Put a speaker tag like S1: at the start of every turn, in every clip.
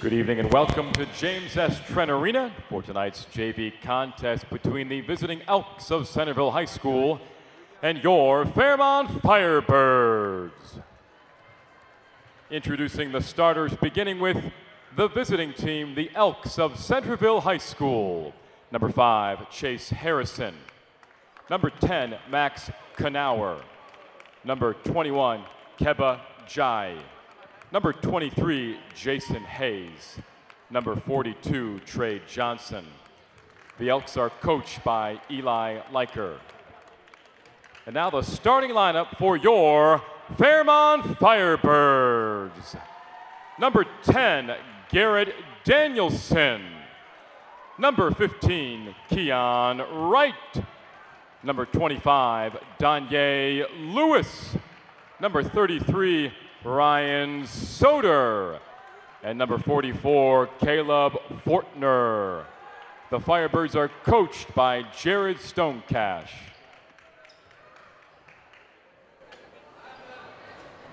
S1: Good evening and welcome to James S. Trent Arena for tonight's JV contest between the visiting Elks of Centerville High School and your Fairmont Firebirds. Introducing the starters, beginning with the visiting team, the Elks of Centerville High School. Number 5, Chase Harrison. Number 10, Max Knauer. Number 21, Keba Jai. Number 23, Jason Hayes. Number 42, Trey Johnson. The Elks are coached by Eli Leiker. And now the starting lineup for your Fairmont Firebirds. Number 10, Garrett Danielson. Number 15, Keon Wright. Number 25, Danye Lewis. Number 33, Ryan Soder. And number 44, Caleb Fortner. The Firebirds are coached by Jared Stonecash.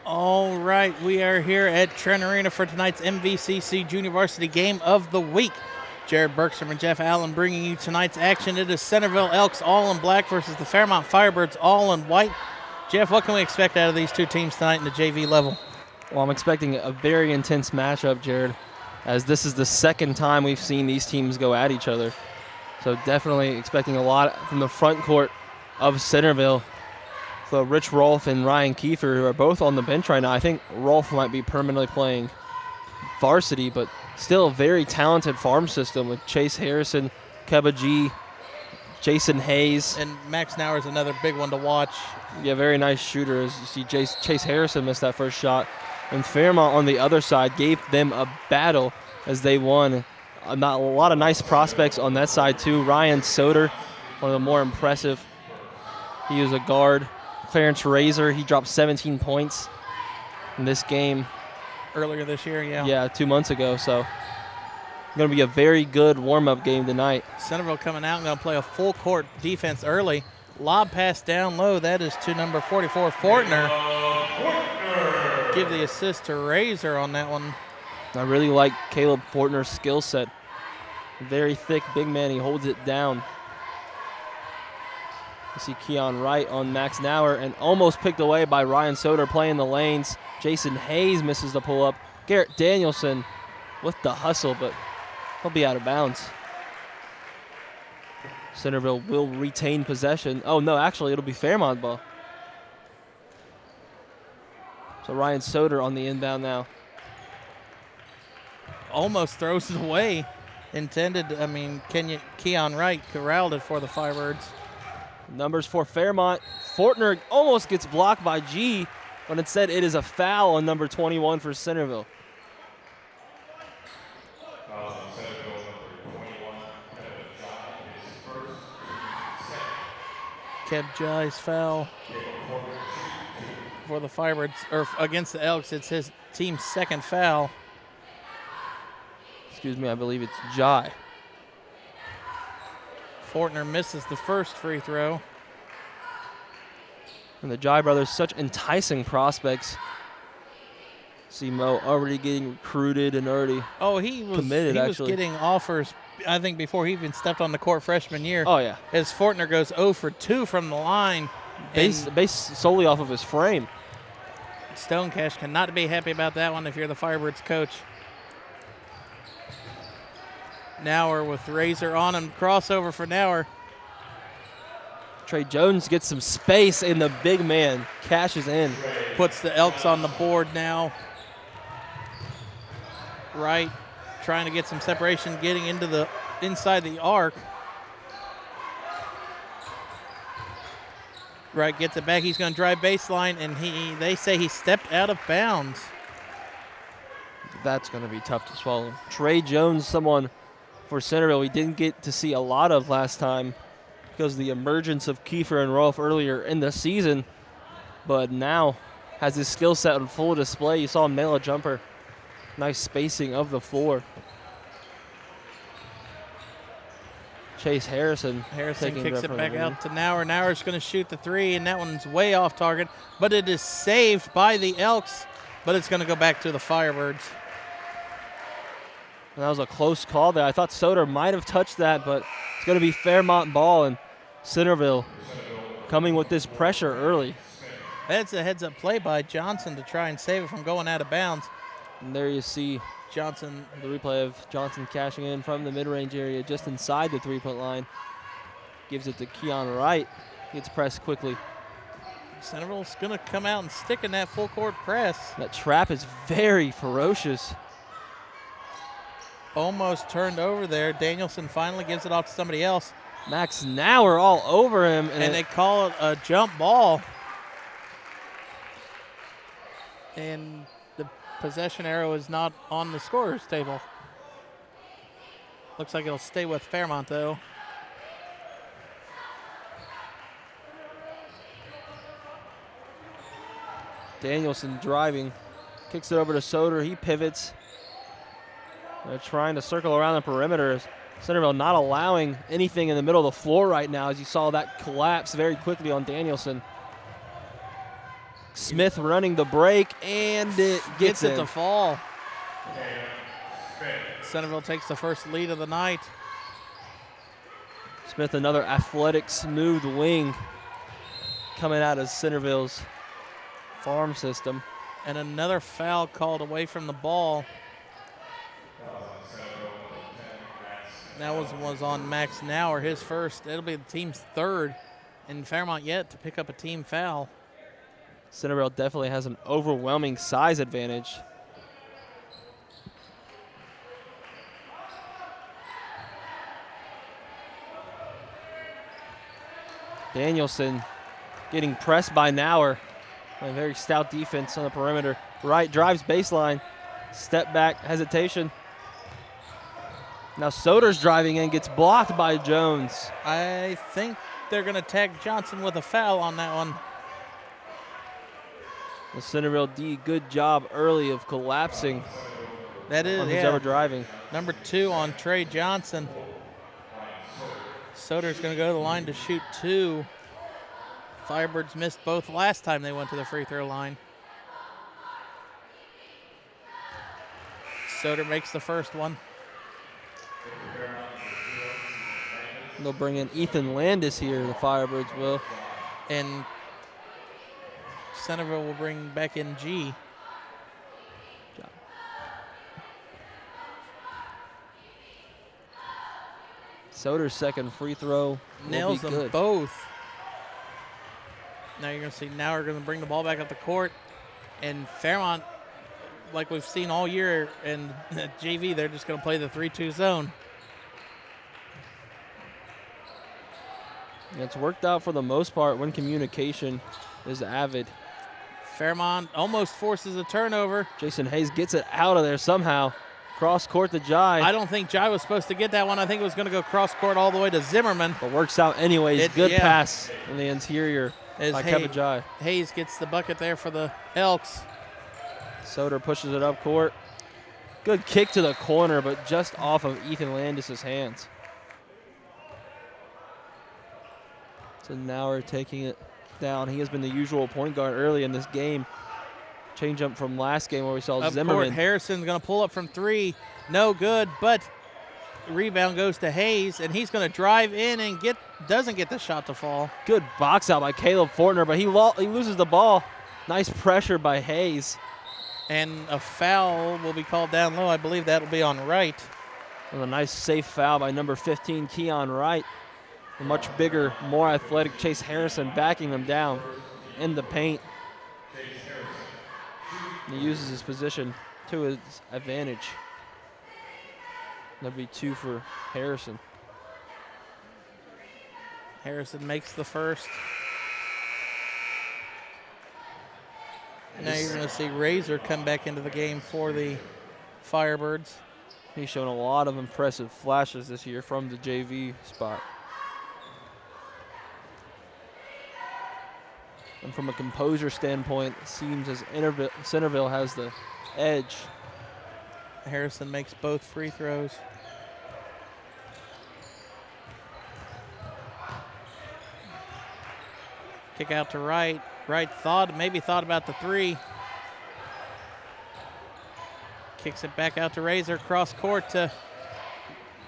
S2: All right, we are here at Trent Arena for tonight's MVCC Junior Varsity Game of the Week. Jared Bergstrom and Jeff Allen bringing you tonight's action. It is Centerville Elks all in black versus the Fairmont Firebirds all in white. Jeff, what can we expect out of these two teams tonight in the JV level?
S3: Well, I'm expecting a very intense matchup, Jared, as this is the second time we've seen these teams go at each other. So definitely expecting a lot from the front court of Centerville. So Rich Rolfe and Ryan Kiefer, who are both on the bench right now. I think Rolfe might be permanently playing varsity, but still a very talented farm system with Chase Harrison, Keba G, Jason Hayes.
S2: And Max Knauer is another big one to watch.
S3: Yeah, very nice shooter. As you see, Chase Harrison missed that first shot. And Fairmont on the other side gave them a battle as they won. A lot of nice prospects on that side too. Ryan Soder, one of the more impressive. He was a guard. Clarence Razor, he dropped 17 points in this game.
S2: Earlier this year, yeah.
S3: Yeah, 2 months ago. So going to be a very good warm-up game tonight.
S2: Centerville coming out and going to play a full court defense early. Lob pass down low. That is to number 44, Fortner. Give the assist to Razor on that one.
S3: I really like Caleb Fortner's skill set. Very thick, big man. He holds it down. You see Keon Wright on Max Knauer and almost picked away by Ryan Soder playing the lanes. Jason Hayes misses the pull-up. Garrett Danielson with the hustle, but he'll be out of bounds. Centerville will retain possession. Oh, no, actually, it'll be Fairmont ball. So Ryan Soder on the inbound now.
S2: Almost throws it away. Keon Wright corralled it for the Firebirds.
S3: Numbers for Fairmont. Fortner almost gets blocked by G, but instead it is a foul on number 21 for Centerville.
S2: Keb Jai's foul for the Firebirds, or against the Elks. It's his team's second foul.
S3: Excuse me, I believe it's Jai.
S2: Fortner misses the first free throw.
S3: And the Jai brothers, such enticing prospects. See Mo already getting recruited and already committed.
S2: He was getting offers, I think, before he even stepped on the court freshman year.
S3: Oh, yeah.
S2: As Fortner goes 0 for 2 from the line.
S3: Based solely off of his frame.
S2: Stonecash cannot be happy about that one if you're the Firebirds coach. Knauer with Razor on him. Crossover for Knauer.
S3: Trey Jones gets some space, and the big man cashes in.
S2: Puts the Elks on the board now. Wright trying to get some separation, getting into the inside the arc. Wright gets it back. He's going to drive baseline, and they say he stepped out of bounds.
S3: That's going to be tough to swallow. Trey Jones, someone for Centerville we didn't get to see a lot of last time because of the emergence of Kiefer and Rolfe earlier in the season, but now has his skill set on full display. You saw him nail a jumper. Nice spacing of the floor. Chase Harrison
S2: kicks it back out to Knauer. Knauer's going to shoot the three, and that one's way off target, but it is saved by the Elks, but it's going to go back to the Firebirds.
S3: And that was a close call there. I thought Soder might have touched that, but it's going to be Fairmont ball, and Centerville coming with this pressure early.
S2: That's a heads-up play by Johnson to try and save it from going out of bounds.
S3: And there you see
S2: Johnson,
S3: the replay of Johnson cashing in from the mid-range area just inside the three-point line. Gives it to Keon Wright. Gets pressed quickly.
S2: Centerville's going to come out and stick in that full-court press.
S3: That trap is very ferocious.
S2: Almost turned over there. Danielson finally gives it off to somebody else.
S3: Max Nauer all over him.
S2: And they call it a jump ball. And the possession arrow is not on the scorer's table. Looks like it'll stay with Fairmont, though.
S3: Danielson driving. Kicks it over to Soder. He pivots. They're trying to circle around the perimeter. Centerville not allowing anything in the middle of the floor right now, as you saw that collapse very quickly on Danielson. Smith running the break, and it gets
S2: it to fall. Centerville takes the first lead of the night.
S3: Smith, another athletic, smooth wing coming out of Centerville's farm system.
S2: And another foul called away from the ball. That was on Max Nauer, his first. It'll be the team's third, and Fairmont yet to pick up a team foul.
S3: Centerville definitely has an overwhelming size advantage. Danielson getting pressed by Nauer. A very stout defense on the perimeter. Wright drives baseline. Step back, hesitation. Now Soder's driving in, gets blocked by Jones.
S2: I think they're going to tag Johnson with a foul on that one.
S3: The Centerville D, good job early of collapsing.
S2: That is,
S3: on who's ever driving.
S2: Number 2 on Trey Johnson. Soder's going to go to the line to shoot 2. Firebirds missed both last time they went to the free throw line. Soder makes the first one.
S3: They'll bring in Ethan Landis here, the Firebirds will.
S2: And Centerville will bring back in G.
S3: Soder's second free throw
S2: nails them
S3: good.
S2: Both. Now you're going to see Nauer going to bring the ball back up the court. And Fairmont, like we've seen all year in JV, they're just going to play the 3-2 zone.
S3: It's worked out for the most part when communication is avid.
S2: Fairmont almost forces a turnover.
S3: Jason Hayes gets it out of there somehow. Cross court to Jai.
S2: I don't think Jai was supposed to get that one. I think it was going to go cross court all the way to Zimmerman.
S3: But works out anyways. Good pass in the interior by Kevin Jai.
S2: Hayes gets the bucket there for the Elks.
S3: Soder pushes it up court. Good kick to the corner, but just off of Ethan Landis' hands. So now we're taking it down. He has been the usual point guard early in this game. Change up from last game where we saw Zimmerman.
S2: Harrison's going to pull up from 3. No good, but rebound goes to Hayes, and he's going to drive in and doesn't get the shot to fall.
S3: Good box out by Caleb Fortner, but he loses the ball. Nice pressure by Hayes.
S2: And a foul will be called down low. I believe that'll be on Wright.
S3: And a nice safe foul by number 15, Keon Wright. A much bigger, more athletic Chase Harrison backing him down in the paint. He uses his position to his advantage. That'd be 2 for Harrison.
S2: Harrison makes the first. Now you're going to see Razor come back into the game for the Firebirds.
S3: He's shown a lot of impressive flashes this year from the JV spot. And from a composure standpoint, it seems as Centerville has the edge.
S2: Harrison makes both free throws. Kick out to Wright. Wright maybe thought about the 3. kicks it back out to Razor, cross court to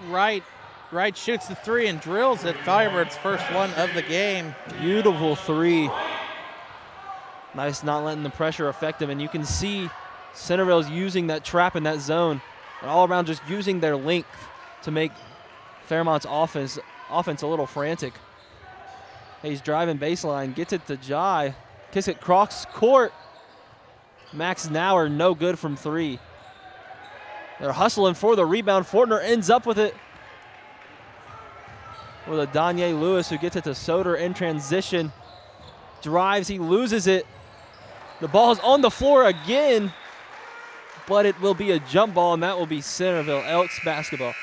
S2: Wright. Wright shoots the three and drills it. Firebird's first one of the game.
S3: Beautiful three. Nice not letting the pressure affect him, and you can see Centerville's using that trap in that zone, and all around just using their length to make Fairmont's offense a little frantic. He's driving baseline, gets it to Jai, kicks it cross court. Max Nauer no good from three. They're hustling for the rebound. Fortner ends up with it. With a Danye Lewis who gets it to Soder in transition. Drives, he loses it. The ball is on the floor again, but it will be a jump ball, and that will be Centerville Elks basketball.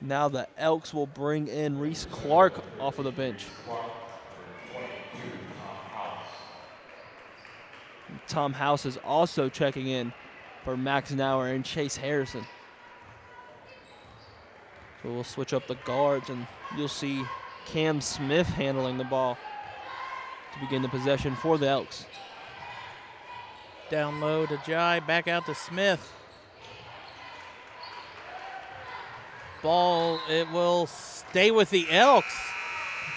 S3: Now the Elks will bring in Reese Clark off of the bench. Tom House is also checking in for Max Nauer and Chase Harrison. So we'll switch up the guards, and you'll see Cam Smith handling the ball to begin the possession for the Elks.
S2: Down low to Jai, back out to Smith. Ball, it will stay with the Elks.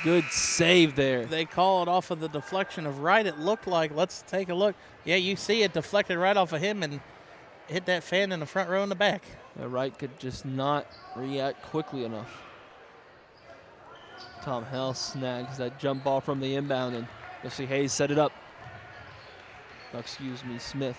S3: Good save there.
S2: They call it off of the deflection of Wright, it looked like. Let's take a look. Yeah, you see it deflected right off of him and hit that fan in the front row in the back.
S3: Wright could just not react quickly enough. Tom House snags that jump ball from the inbound, and you'll see Hayes set it up. Smith.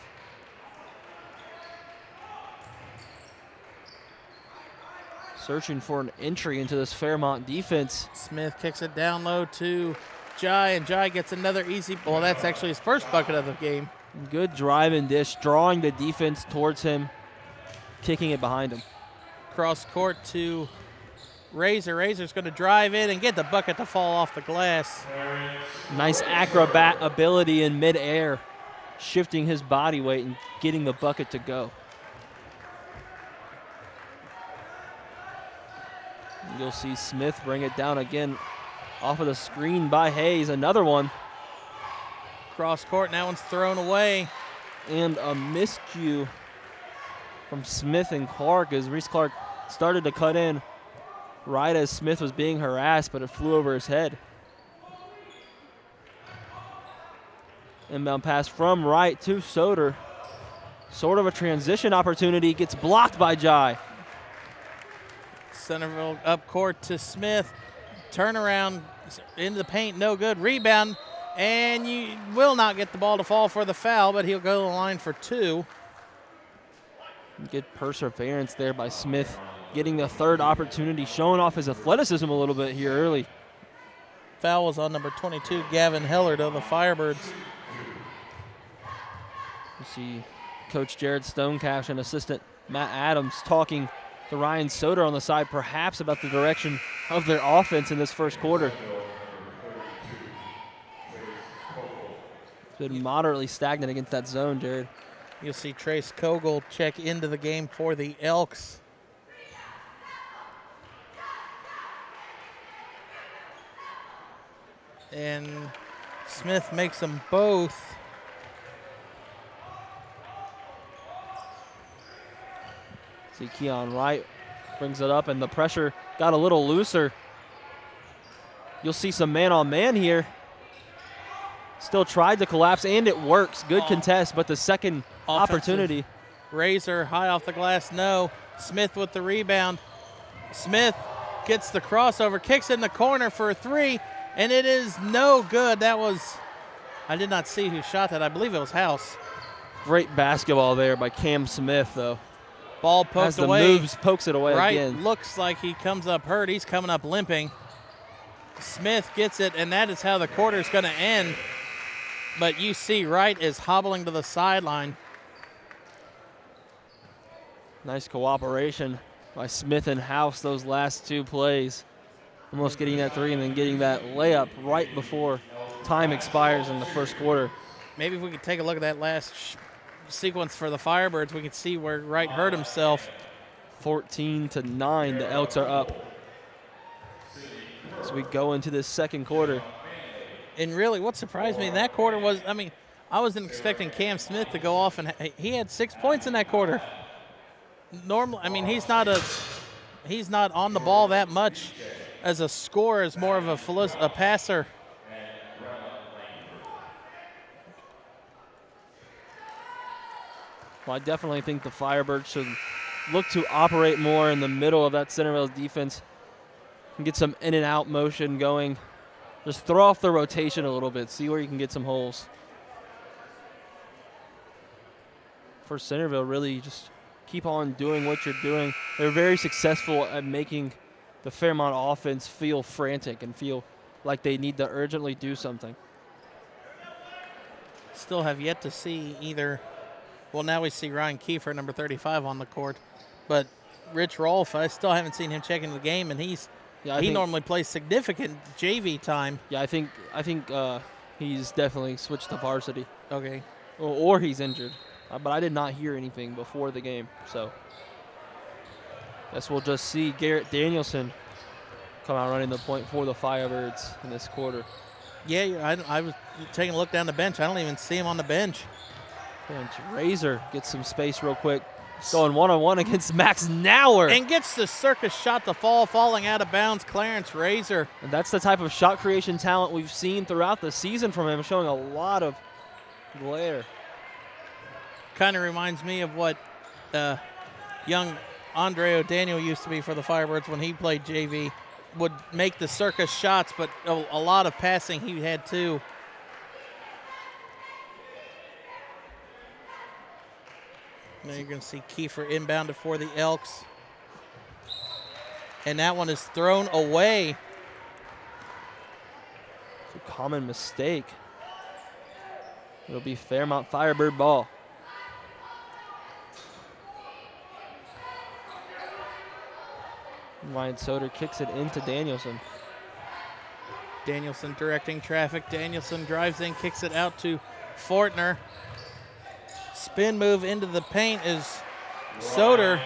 S3: Searching for an entry into this Fairmont defense.
S2: Smith kicks it down low to Jai, and Jai gets another easy ball. That's actually his first bucket of the game.
S3: Good drive and dish, drawing the defense towards him, kicking it behind him.
S2: Cross court to Razor. Razor's going to drive in and get the bucket to fall off the glass.
S3: Nice acrobat ability in midair, shifting his body weight and getting the bucket to go. You'll see Smith bring it down again off of the screen by Hayes. Another one.
S2: Cross court, and that one's thrown away.
S3: And a miscue from Smith and Clark as Reese Clark started to cut in right as Smith was being harassed, but it flew over his head. Inbound pass from Wright to Soder. Sort of a transition opportunity, gets blocked by Jai.
S2: Centerville up court to Smith. Turnaround into the paint, no good. Rebound, and you will not get the ball to fall for the foul, but he'll go to the line for two.
S3: Good perseverance there by Smith, getting the third opportunity, showing off his athleticism a little bit here early.
S2: Foul was on number 22, Gavin Hellard of the Firebirds.
S3: You see Coach Jared Stonecash and assistant Matt Adams talking to Ryan Soder on the side, perhaps about the direction of their offense in this first quarter. It's been moderately stagnant against that zone, Jared.
S2: You'll see Trace Kogel check into the game for the Elks. And Smith makes them both.
S3: See Keon Wright brings it up, and the pressure got a little looser. You'll see some man-on-man here. Still tried to collapse, and it works. Good contest, but the second opportunity.
S2: Razor high off the glass, no. Smith with the rebound. Smith gets the crossover, kicks in the corner for a three, and it is no good. That was, I did not see who shot that. I believe it was House.
S3: Great basketball there by Cam Smith, though.
S2: Ball poked
S3: As the
S2: away.
S3: moves, pokes it away
S2: Wright
S3: again.
S2: looks like he comes up hurt. He's coming up limping. Smith gets it, and that is how the quarter is going to end. But you see Wright is hobbling to the sideline.
S3: Nice cooperation by Smith and House those last two plays. Almost getting that three and then getting that layup right before time expires in the first quarter.
S2: Maybe if we could take a look at that last sequence for the Firebirds, we could see where Wright hurt himself.
S3: 14-9, the Elks are up. As we go into this second quarter.
S2: And really what surprised me in that quarter was, I mean, I wasn't expecting Cam Smith to go off, and he had 6 points in that quarter. Normally, I mean, he's not on the ball that much as a scorer, as more of a passer.
S3: Well, I definitely think the Firebirds should look to operate more in the middle of that Centerville defense and get some in and out motion going. Just throw off the rotation a little bit, see where you can get some holes. For Centerville, really just keep on doing what you're doing. They're very successful at making the Fairmont offense feel frantic and feel like they need to urgently do something.
S2: Still have yet to see either. Well, now we see Ryan Kiefer, number 35, on the court. But Rich Rolfe, I still haven't seen him check into the game, and he normally plays significant JV time.
S3: Yeah, I think he's definitely switched to varsity.
S2: Okay.
S3: Or he's injured. But I did not hear anything before the game, so guess we'll just see Garrett Danielson come out running the point for the Firebirds in this quarter.
S2: Yeah, I was taking a look down the bench. I don't even see him on the bench.
S3: And Razor gets some space real quick. Going one-on-one against Max Nauer.
S2: And gets the circus shot to fall, falling out of bounds, Clarence Razor.
S3: And that's the type of shot creation talent we've seen throughout the season from him, showing a lot of glare.
S2: Kind of reminds me of what young Andre O'Daniel used to be for the Firebirds when he played JV. Would make the circus shots, but a lot of passing he had too. Now you're going to see Kiefer inbounded for the Elks. And that one is thrown away.
S3: It's a common mistake. It'll be Fairmont Firebird ball. Ryan Soder kicks it into Danielson.
S2: Danielson directing traffic. Danielson drives in, kicks it out to Fortner. Spin move into the paint is Soder.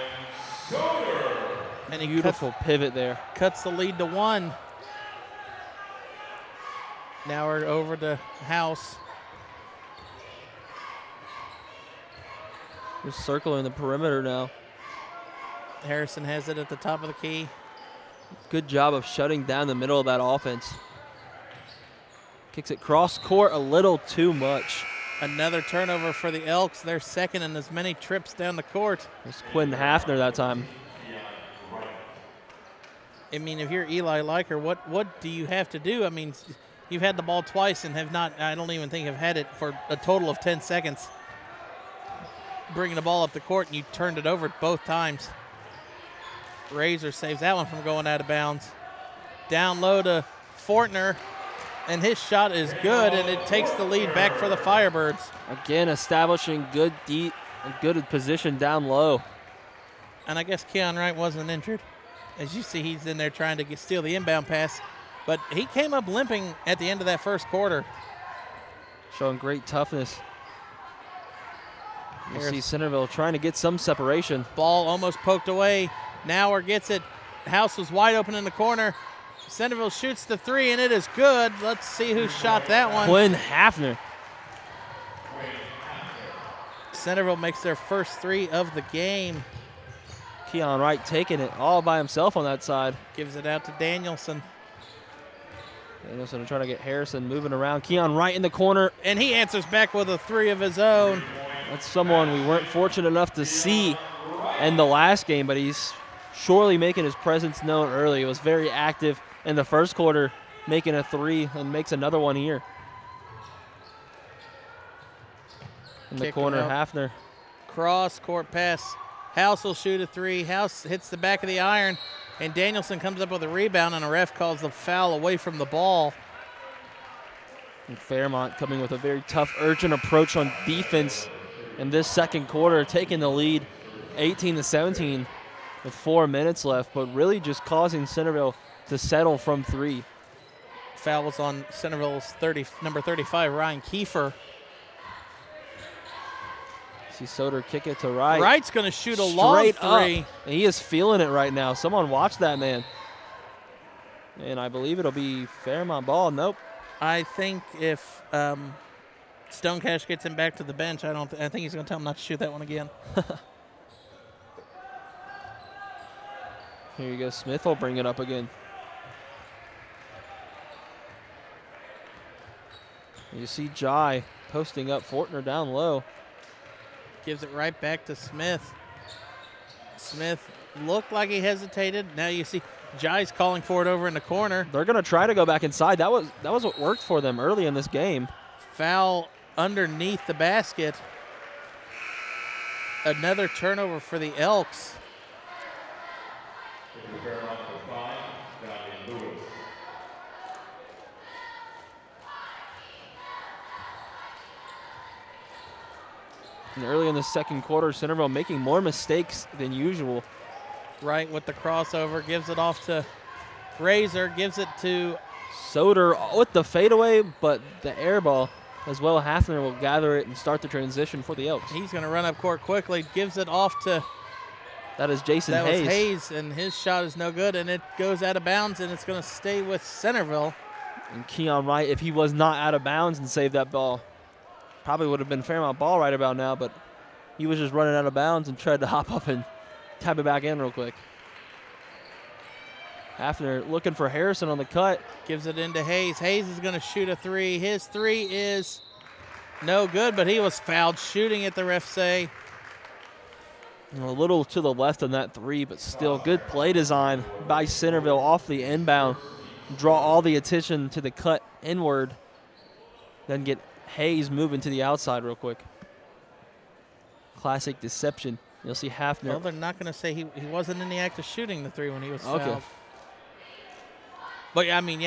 S2: And he
S3: beautiful pivot there.
S2: Cuts the lead to 1. Now we're over to House.
S3: Just circling the perimeter now.
S2: Harrison has it at the top of the key.
S3: Good job of shutting down the middle of that offense. Kicks it cross court a little too much.
S2: Another turnover for the Elks. They're second in as many trips down the court.
S3: It's Quentin Hafner that time.
S2: I mean, if you're Eli Leiker, what do you have to do? I mean, you've had the ball twice and have not, I don't even think have had it for a total of 10 seconds. Bringing the ball up the court, and you turned it over both times. Razor saves that one from going out of bounds. Down low to Fortner, and his shot is good, and it takes the lead back for the Firebirds.
S3: Again, establishing good position down low.
S2: And I guess Keon Wright wasn't injured. As you see, he's in there trying to steal the inbound pass, but he came up limping at the end of that first quarter.
S3: Showing great toughness. You see Centerville trying to get some separation.
S2: Ball almost poked away. Nauer gets it. House was wide open in the corner. Centerville shoots the 3, and it is good. Let's see who shot that one.
S3: Quinn Hafner.
S2: Centerville makes their first 3 of the game.
S3: Keon Wright taking it all by himself on that side.
S2: Gives it out to Danielson.
S3: Danielson trying to get Harrison moving around. Keon Wright in the corner.
S2: And he answers back with a 3 of his own.
S3: That's someone we weren't fortunate enough to see in the last game, but he's surely making his presence known early. He was very active in the first quarter, making a 3 and makes another one here. In the corner, Hafner.
S2: Cross court pass. House will shoot a 3. House hits the back of the iron, and Danielson comes up with a rebound, and a ref calls the foul away from the ball.
S3: And Fairmont coming with a very tough, urgent approach on defense in this second quarter, taking the lead 18-17 with 4 minutes left, but really just causing Centerville to settle from 3.
S2: Foul was on Centerville's number 35, Ryan Kiefer.
S3: See Soder kick it to Wright.
S2: Wright's going to shoot a long 3.
S3: And he is feeling it right now. Someone watch that man. And I believe it'll be Fairmont ball. Nope.
S2: I think if Stonecash gets him back to the bench, I think he's going to tell him not to shoot that one again.
S3: Here you go. Smith will bring it up again. You see Jai posting up, Fortner down low.
S2: Gives it right back to Smith. Smith looked like he hesitated. Now you see Jai's calling for it over in the corner.
S3: They're going to try to go back inside. That was what worked for them early in this game.
S2: Foul underneath the basket. Another turnover for the Elks.
S3: And early in the second quarter, Centerville making more mistakes than usual.
S2: Right with the crossover, gives it off to Razor, gives it to
S3: Soder with the fadeaway, but the air ball as well. Hafner will gather it and start the transition for the Elks.
S2: He's going to run up court quickly, gives it off to
S3: that is Jason Hayes.
S2: That was Hayes, and his shot is no good, and it goes out of bounds, and it's going to stay with Centerville.
S3: And Keon Wright, if he was not out of bounds and saved that ball, probably would have been Fairmont ball right about now, but he was just running out of bounds and tried to hop up and tap it back in real quick. Hafner looking for Harrison on the cut.
S2: Gives it into Hayes. Hayes is going to shoot a three. His three is no good, but he was fouled shooting it, the refs say.
S3: A little to the left on that three, but still good play design by Centerville off the inbound. Draw all the attention to the cut inward, then get Hayes moving to the outside real quick. Classic deception. You'll see Hafner.
S2: Well, they're not going to say he wasn't in the act of shooting the three when he was fouled. Okay. But, I mean,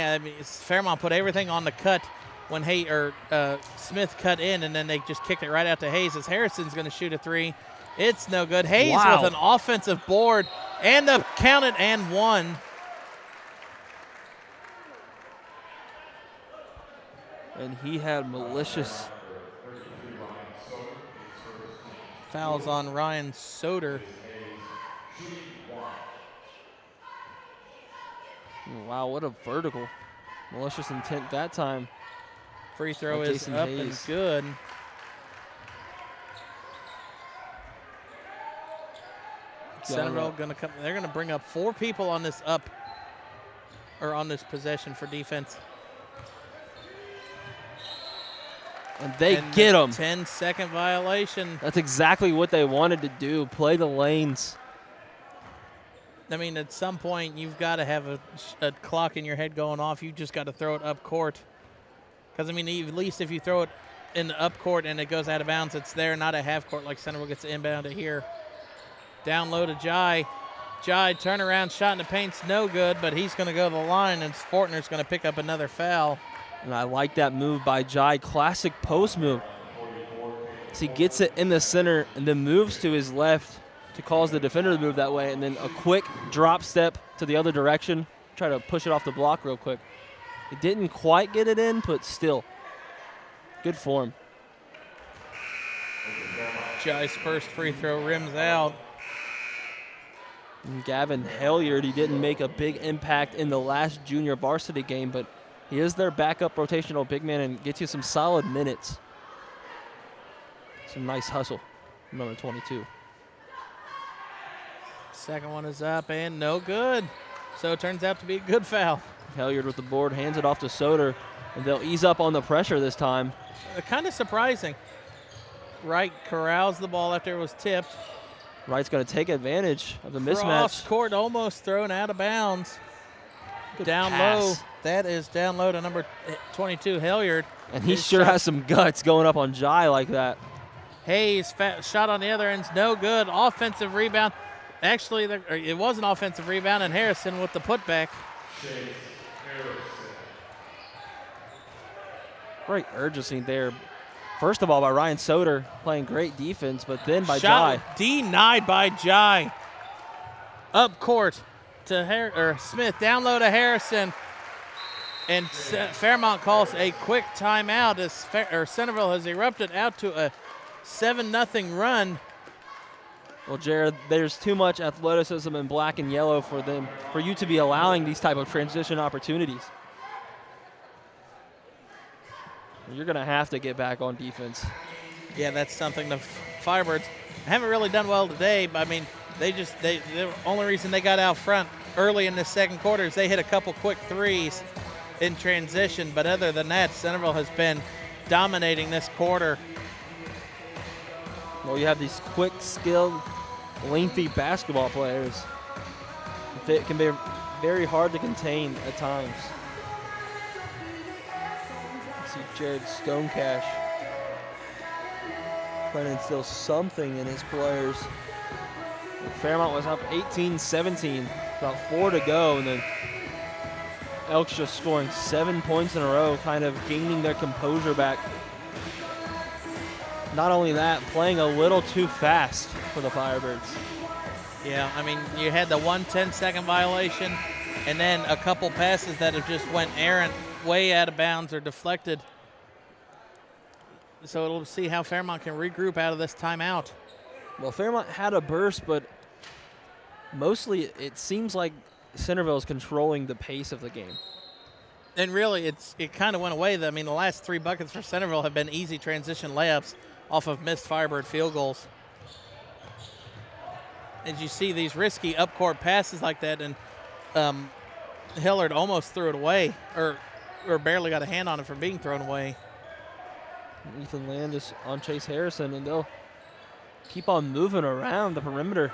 S2: Fairmont put everything on the cut when Smith cut in, and then they just kicked it right out to Hayes as Harrison's going to shoot a three. It's no good. Hayes with an offensive board and a counted and one.
S3: And he had malicious
S2: fouls on Ryan Soder.
S3: Wow, what a vertical. Malicious intent that time.
S2: Free throw is up and good. Centerville going to come. They're going to bring up 4 people on this on this possession for defense.
S3: And they get them.
S2: 10-second violation.
S3: That's exactly what they wanted to do, play the lanes.
S2: I mean, at some point, you've got to have a clock in your head going off. You just got to throw it up court. Because, I mean, at least if you throw it in the up court and it goes out of bounds, it's there, not a half court like Centerville gets inbound to here. Down low to Jai. Jai, turnaround shot in the paint's no good, but he's going to go to the line, and Fortner's going to pick up another foul.
S3: And I like that move by Jai. Classic post move. So he gets it in the center and then moves to his left to cause the defender to move that way, and then a quick drop step to the other direction. Try to push it off the block real quick. He didn't quite get it in, but still. Good form.
S2: Jai's first free throw rims out.
S3: And Gavin Helyard, he didn't make a big impact in the last junior varsity game, but he is their backup rotational big man and gets you some solid minutes. Some nice hustle, number 22.
S2: Second one is up and no good. So it turns out to be a good foul.
S3: Helyard with the board, hands it off to Soder, and they'll ease up on the pressure this time.
S2: Kind of surprising. Wright corrals the ball after it was tipped.
S3: Wright's going to take advantage of the mismatch.
S2: Cross court, almost thrown out of bounds. Good down pass. Low. That is down low to number 22, Helyard.
S3: And he sure has some guts going up on Jai like that.
S2: Hayes, shot on the other end's no good. Offensive rebound. Actually, it was an offensive rebound, and Harrison with the putback.
S3: Great urgency there. First of all, by Ryan Soder, playing great defense, but then by Jai.
S2: Shot denied by Jai. Up court to Smith, down low to Harrison. And Fairmont calls a quick timeout as Centerville has erupted out to a 7-0 run.
S3: Well, Jared, there's too much athleticism in black and yellow for you to be allowing these type of transition opportunities. You're going to have to get back on defense.
S2: Yeah, that's something the Firebirds haven't really done well today, but I mean, the only reason they got out front early in the second quarter is they hit a couple quick threes in transition, but other than that, Centerville has been dominating this quarter.
S3: Well, you have these quick, skilled, lengthy basketball players. It can be very hard to contain at times. You see Jared Stonecash trying to instill something in his players. Fairmont was up 18-17, about 4 to go, and then Elks just scoring 7 points in a row, kind of gaining their composure back. Not only that, playing a little too fast for the Firebirds.
S2: Yeah, I mean, you had the 1 10-second violation, and then a couple passes that have just went errant, way out of bounds or deflected. So we'll see how Fairmont can regroup out of this timeout.
S3: Well, Fairmont had a burst, but mostly it seems like Centerville is controlling the pace of the game.
S2: And really, it kind of went away. I mean, the last 3 buckets for Centerville have been easy transition layups off of missed Firebird field goals. As you see these risky up-court passes like that, and Hillard almost threw it away, or barely got a hand on it from being thrown away.
S3: Ethan Landis on Chase Harrison, and they'll keep on moving around the perimeter.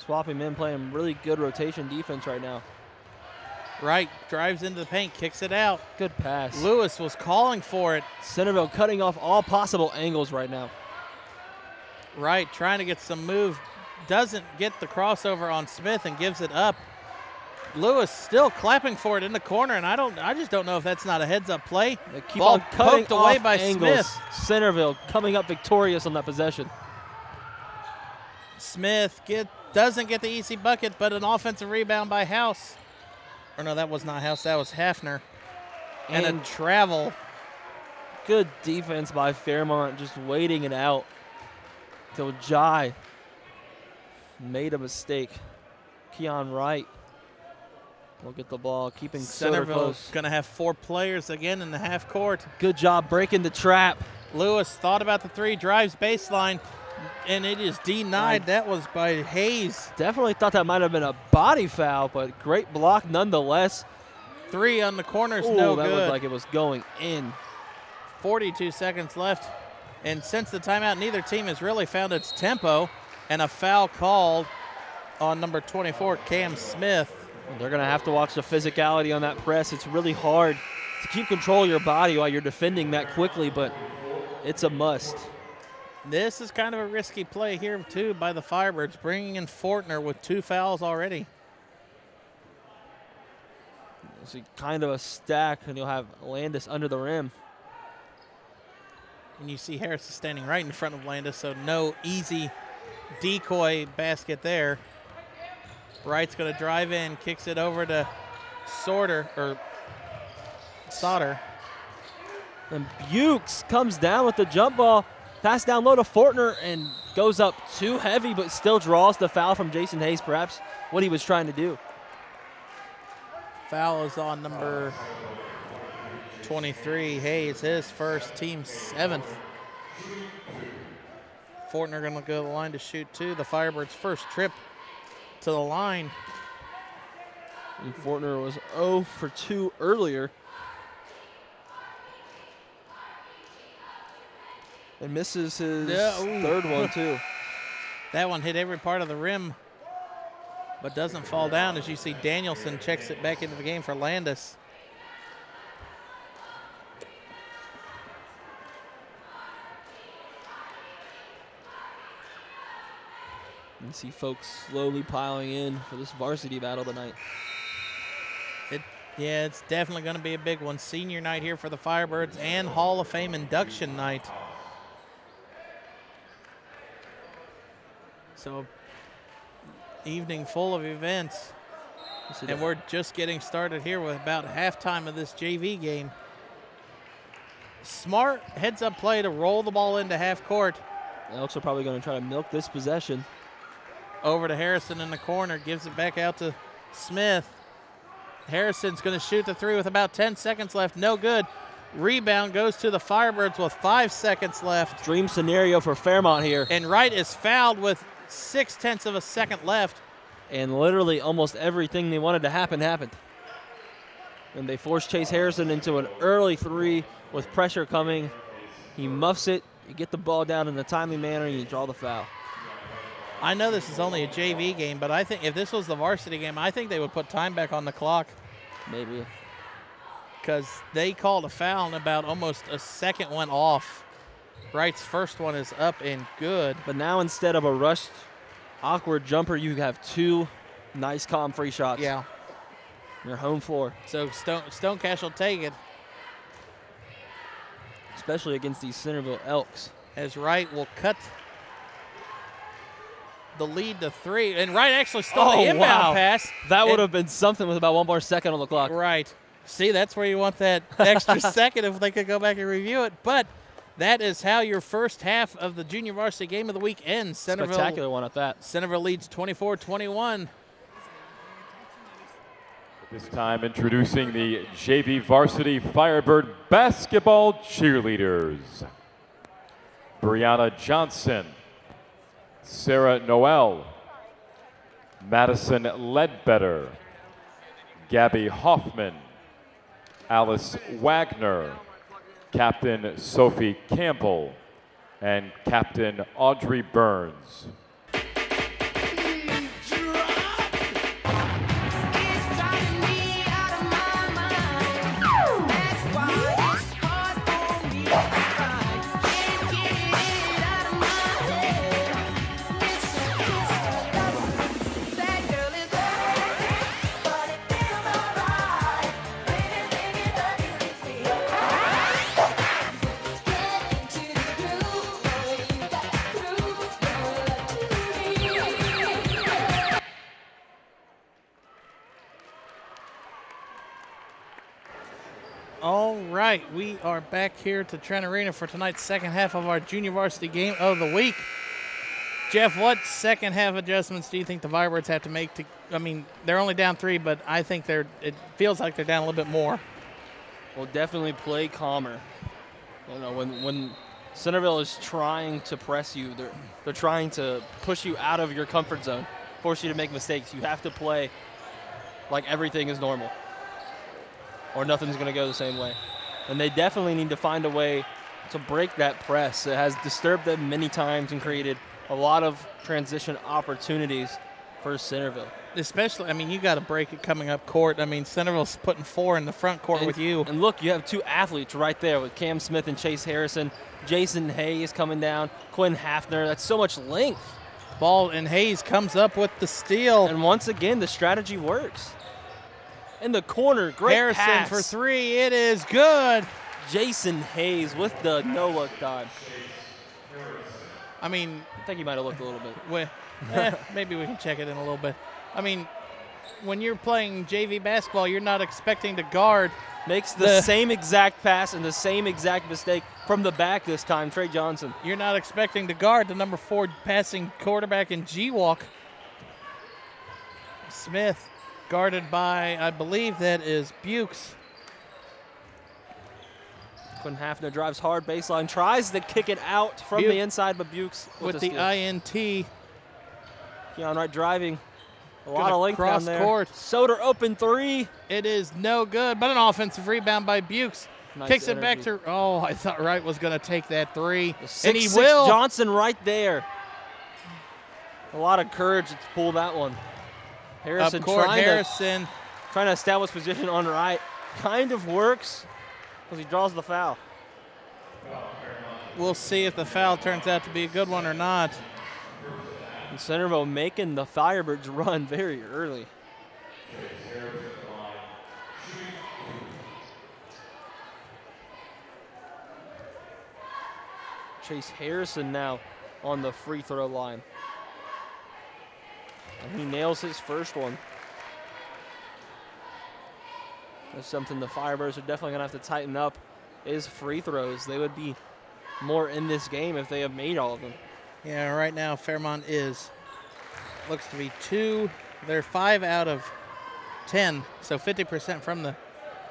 S3: Swapping men, playing really good rotation defense right now.
S2: Wright drives into the paint, kicks it out.
S3: Good pass.
S2: Lewis was calling for it.
S3: Centerville cutting off all possible angles right now.
S2: Wright trying to get some move. Doesn't get the crossover on Smith and gives it up. Lewis still clapping for it in the corner, and I just don't know if that's not a heads-up play.
S3: They keep
S2: Ball
S3: on cutting
S2: poked away
S3: off
S2: by
S3: angles.
S2: Smith.
S3: Centerville coming up victorious on that possession.
S2: Smith doesn't get the easy bucket, but an offensive rebound by House. Or no, that was not House, that was Hafner. And a travel.
S3: Good defense by Fairmont, just waiting it out till Jai made a mistake. Keon Wright will get the ball, keeping Soder close.
S2: Going to have 4 players again in the half court.
S3: Good job breaking the trap.
S2: Lewis thought about the 3, drives baseline, and it is denied. That was by Hayes.
S3: Definitely thought that might have been a body foul, but great block nonetheless.
S2: 3 on the corners,
S3: Ooh,
S2: no
S3: that
S2: good.
S3: looked like it was going in.
S2: 42 seconds left. And since the timeout, neither team has really found its tempo, and a foul called on number 24, Cam Smith.
S3: They're going to have to watch the physicality on that press. It's really hard to keep control of your body while you're defending that quickly, but it's a must.
S2: This is kind of a risky play here, too, by the Firebirds, bringing in Fortner with 2 fouls already.
S3: It's kind of a stack, and you'll have Landis under the rim.
S2: And you see Harris is standing right in front of Landis, so no easy decoy basket there. Wright's going to drive in, kicks it over to Sauter.
S3: And Bukes comes down with the jump ball. Pass down low to Fortner and goes up too heavy, but still draws the foul from Jason Hayes, perhaps what he was trying to do.
S2: Foul is on number 23, Hayes, his first, team 7th. Fortner going to go to the line to shoot 2. The Firebirds' first trip to the line.
S3: And Fortner was 0 for 2 earlier. And misses his third one, too.
S2: That one hit every part of the rim, but doesn't fall down. As you see, Danielson checks it back into the game for Landis.
S3: You see folks slowly piling in for this varsity battle tonight.
S2: Yeah, it's definitely going to be a big one. Senior night here for the Firebirds and Hall of Fame induction night. So, evening full of events. And we're just getting started here with about halftime of this JV game. Smart heads-up play to roll the ball into half court.
S3: Elks are probably going to try to milk this possession.
S2: Over to Harrison in the corner, gives it back out to Smith. Harrison's going to shoot the 3 with about 10 seconds left. No good. Rebound goes to the Firebirds with 5 seconds left.
S3: Dream scenario for Fairmont here.
S2: And Wright is fouled with 0.6 of a second left.
S3: And literally almost everything they wanted to happen happened. And they forced Chase Harrison into an early three with pressure coming. He muffs it. You get the ball down in a timely manner, and you draw the foul.
S2: I know this is only a JV game, but I think if this was the varsity game, I think they would put time back on the clock.
S3: Maybe.
S2: Because they called a foul and about almost a second went off. Wright's first one is up and good.
S3: But now instead of a rushed, awkward jumper, you have 2 nice, calm free shots.
S2: Yeah.
S3: You're home floor.
S2: So Stonecash will take it.
S3: Especially against these Centerville Elks.
S2: As Wright will cut the lead to 3. And Wright actually stole the inbound pass.
S3: That would have been something with about 1 more second on the clock.
S2: Right. See, that's where you want that extra second if they could go back and review it. But that is how your first half of the junior varsity game of the week ends.
S3: Spectacular one at that.
S2: Centerville leads 24-21.
S1: This time introducing the JV Varsity Firebird basketball cheerleaders. Brianna Johnson, Sarah Noel, Madison Ledbetter, Gabby Hoffman, Alice Wagner, Captain Sophie Campbell, and Captain Audrey Burns.
S2: All right, we are back here to Trent Arena for tonight's second half of our junior varsity game of the week. Jeff, what second half adjustments do you think the Firebirds have to make? I mean, they're only down 3, but I think it feels like they're down a little bit more.
S3: Well, definitely play calmer. You know, when Centerville is trying to press you, they're trying to push you out of your comfort zone, force you to make mistakes. You have to play like everything is normal, or nothing's going to go the same way. And they definitely need to find a way to break that press. It has disturbed them many times and created a lot of transition opportunities for Centerville.
S2: Especially, I mean, you got to break it coming up court. I mean, Centerville's putting 4 in the front court with you.
S3: And look, you have 2 athletes right there with Cam Smith and Chase Harrison. Jason Hayes coming down. Quinn Hafner. That's so much length.
S2: Ball, and Hayes comes up with the steal.
S3: And once again, the strategy works. In the corner, great
S2: Harrison
S3: pass.
S2: for 3. It is good.
S3: Jason Hayes with the no-look dive.
S2: I mean,
S3: I think he might have looked a little bit.
S2: Maybe we can check it in a little bit. I mean, when you're playing JV basketball, you're not expecting to guard.
S3: Makes the same exact pass and the same exact mistake from the back this time, Trey Johnson.
S2: You're not expecting to guard the number 4 passing quarterback in G-Walk. Smith guarded by, I believe that is Bukes.
S3: Quinn Hafner drives hard baseline, tries to kick it out from the inside, but Bukes
S2: with the INT.
S3: Keon Wright driving. A lot of length
S2: cross
S3: down there.
S2: Court.
S3: Soder open 3.
S2: It is no good, but an offensive rebound by Bukes.
S3: Nice
S2: Kicks
S3: energy.
S2: it back to, I thought Wright was going to take that 3.
S3: And he will. Johnson right there. A lot of courage to pull that one. Harrison
S2: Up court,
S3: trying to establish position on Wright. Kind of works because he draws the foul.
S2: We'll see if the foul turns out to be a good one or not.
S3: And Centerville making the Firebirds run very early. Chase Harrison now on the free throw line. And he nails his first one. That's something the Firebirds are definitely going to have to tighten up, is free throws. They would be more in this game if they have made all of them.
S2: Yeah, right now Fairmont looks to be 2. They're 5 out of 10, so 50% from the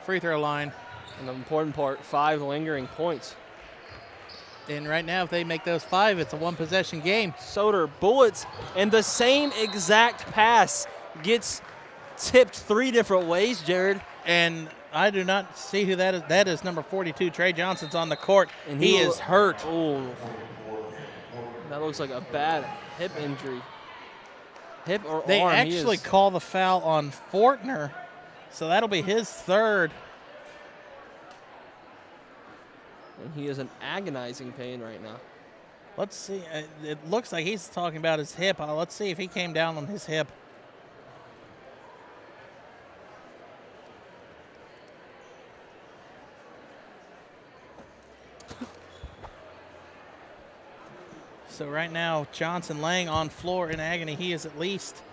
S2: free throw line.
S3: And the important part, 5 lingering points.
S2: And right now, if they make those 5, it's a one-possession game.
S3: Soder bullets, and the same exact pass gets tipped 3 different ways, Jared.
S2: And I do not see who that is. That is number 42. Trey Johnson's on the court, and he is hurt.
S3: Oh, that looks like a bad hip injury. Hip or
S2: They
S3: arm.
S2: actually call the foul on Fortner, so that'll be his 3rd.
S3: And he is in agonizing pain right now.
S2: Let's see. It looks like he's talking about his hip. Let's see if he came down on his hip. So right now, Johnson laying on floor in agony. He's at least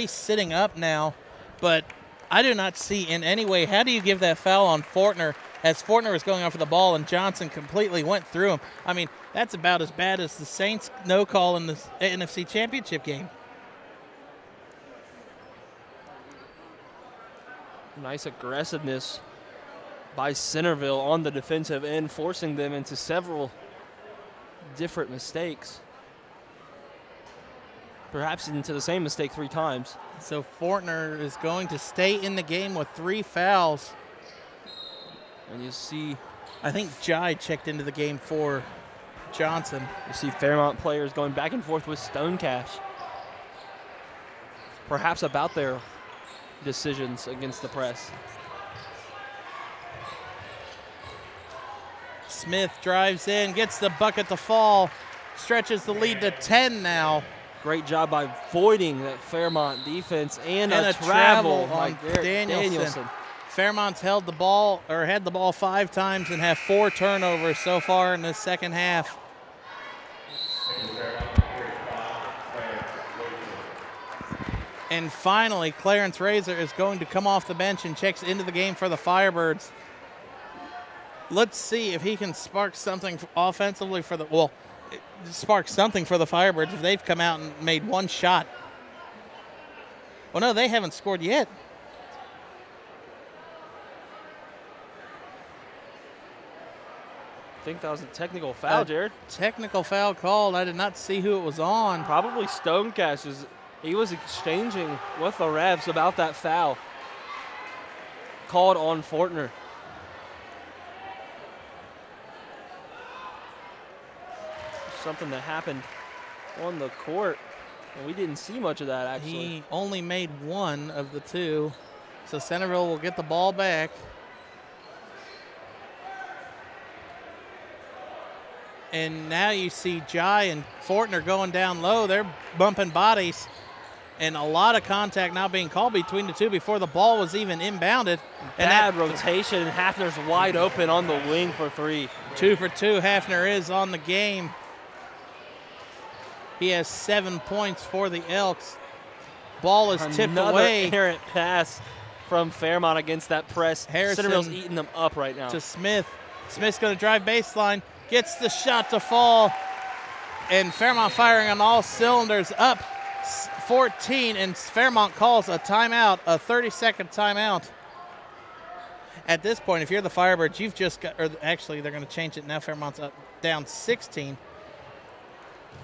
S2: sitting up now, but I do not see in any way, how do you give that foul on Fortner as Fortner was going after the ball and Johnson completely went through him? I mean, that's about as bad as the Saints no call in the NFC Championship game.
S3: Nice aggressiveness by Centerville on the defensive end, forcing them into several different mistakes. Perhaps into the same mistake 3 times.
S2: So Fortner is going to stay in the game with 3 fouls.
S3: And you see,
S2: I think Jai checked into the game for Johnson.
S3: you see Fairmont players going back and forth with Stonecash. Perhaps about their decisions against the press.
S2: Smith drives in, gets the bucket to fall, stretches the lead to 10 now.
S3: Great job by voiding that Fairmont defense and
S2: a
S3: travel
S2: on
S3: by Danielson.
S2: Fairmont's had the ball 5 times and have 4 turnovers so far in the second half. And finally, Clarence Razor is going to come off the bench and checks into the game for the Firebirds. Let's see if he can spark something offensively for the Firebirds if they've come out and made 1 shot. Well, no, they haven't scored yet.
S3: I think that was a technical foul, Jared.
S2: Technical foul called. I did not see who it was on.
S3: Probably Stonecash. He was exchanging with the refs about that foul called on Fortner. Something that happened on the court, and we didn't see much of that, actually.
S2: He only made 1 of the 2, so Centerville will get the ball back. And now you see Jai and Fortner going down low. They're bumping bodies, and a lot of contact now being called between the 2 before the ball was even inbounded. And
S3: Bad rotation. Hafner's wide open on the wing for 3.
S2: 2 for 2. Hafner is on the game. He has 7 points for the Elks. Ball is tipped away.
S3: Another errant pass from Fairmont against that press.
S2: Harrison
S3: Centerville's eating them up right now.
S2: To Smith. Smith's going to drive baseline. Gets the shot to fall. And Fairmont firing on all cylinders, up 14. And Fairmont calls a timeout, a 30-second timeout. At this point, if you're the Firebirds, you've just got, or actually they're going to change it now. Fairmont's up down 16.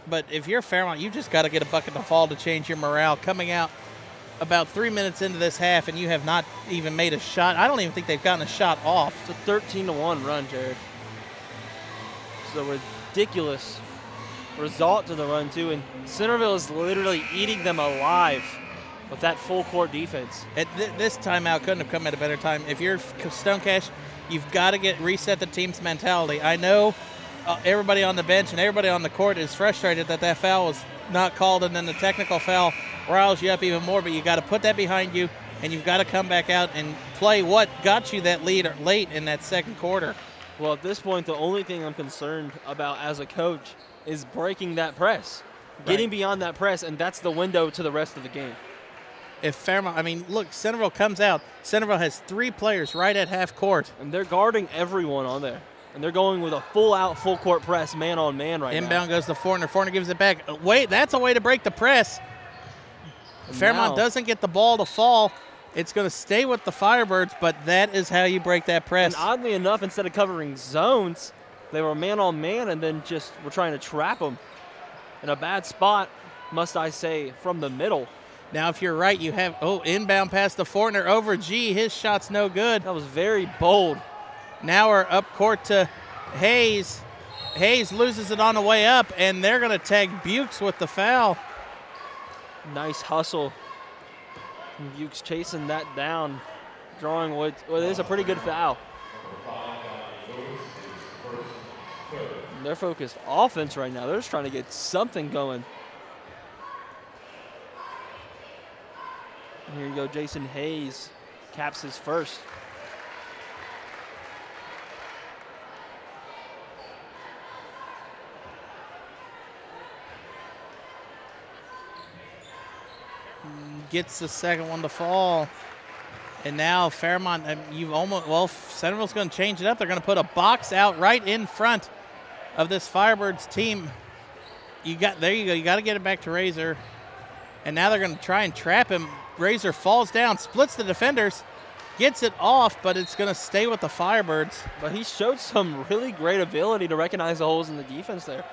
S2: But if you're Fairmont, you've just got to get a bucket to fall to change your morale. Coming out about 3 minutes into this half, and you have not even made a shot. I don't even think they've gotten a shot off.
S3: It's a 13-1 run, Jared. It's a ridiculous result to the run, too. And Centerville is literally eating them alive with that full court defense.
S2: This timeout couldn't have come at a better time. If you're Stonecash, you've got to reset the team's mentality. I know everybody on the bench and everybody on the court is frustrated that foul was not called, and then the technical foul riles you up even more, but you got to put that behind you, and you've got to come back out and play what got you that lead late in that second quarter.
S3: Well, at this point, the only thing I'm concerned about as a coach is breaking that press, getting beyond that press, and that's the window to the rest of the game.
S2: If Fairmont, look, Centerville comes out. Centerville has 3 players right at half court.
S3: And they're guarding everyone on there. And they're going with a full-out, full-court press, man-on-man right now.
S2: Inbound goes to Fortner. Fortner gives it back. Wait, that's a way to break the press. Fairmont doesn't get the ball to fall. It's going to stay with the Firebirds, but that is how you break that press.
S3: And oddly enough, instead of covering zones, they were man-on-man and then just were trying to trap them in a bad spot, must I say, from the middle.
S2: Now, if you're right, you have, inbound pass to Fortner over G. His shot's no good.
S3: That was very bold.
S2: Now we're up court to Hayes. Hayes loses it on the way up, and they're going to tag Bukes with the foul.
S3: Nice hustle. Bukes chasing that down, drawing what is a pretty good foul. They're focused offense right now. They're just trying to get something going. Here you go, Jason Hayes caps his first.
S2: Gets the second one to fall. And now Fairmont, Centerville's going to change it up. They're going to put a box out right in front of this Firebirds team. There you go. You got to get it back to Razor. And now they're going to try and trap him. Razor falls down, splits the defenders, gets it off, but it's going to stay with the Firebirds.
S3: But he showed some really great ability to recognize the holes in the defense there. I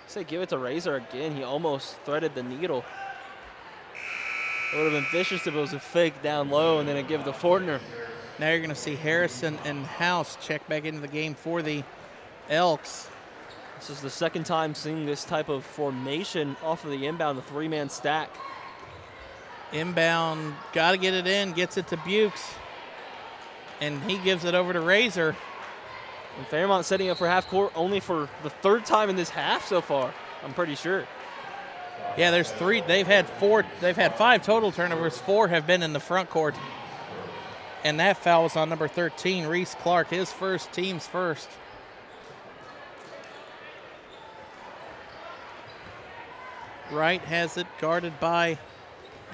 S3: say give it to Razor again. He almost threaded the needle. It would have been vicious if it was a fake down low and then a give to Fortner.
S2: Now you're going to see Harrison and House check back into the game for the Elks.
S3: This is the second time seeing this type of formation off of the inbound, the three-man stack.
S2: Inbound, got to get it in, gets it to Bukes. And he gives it over to Razor.
S3: And Fairmont setting up for half court only for the third time in this half so far, I'm pretty sure.
S2: Yeah, there's three. They've had 5 total turnovers. 4 have been in the front court. And that foul was on number 13, Reese Clark, his first, team's first. Wright has it guarded by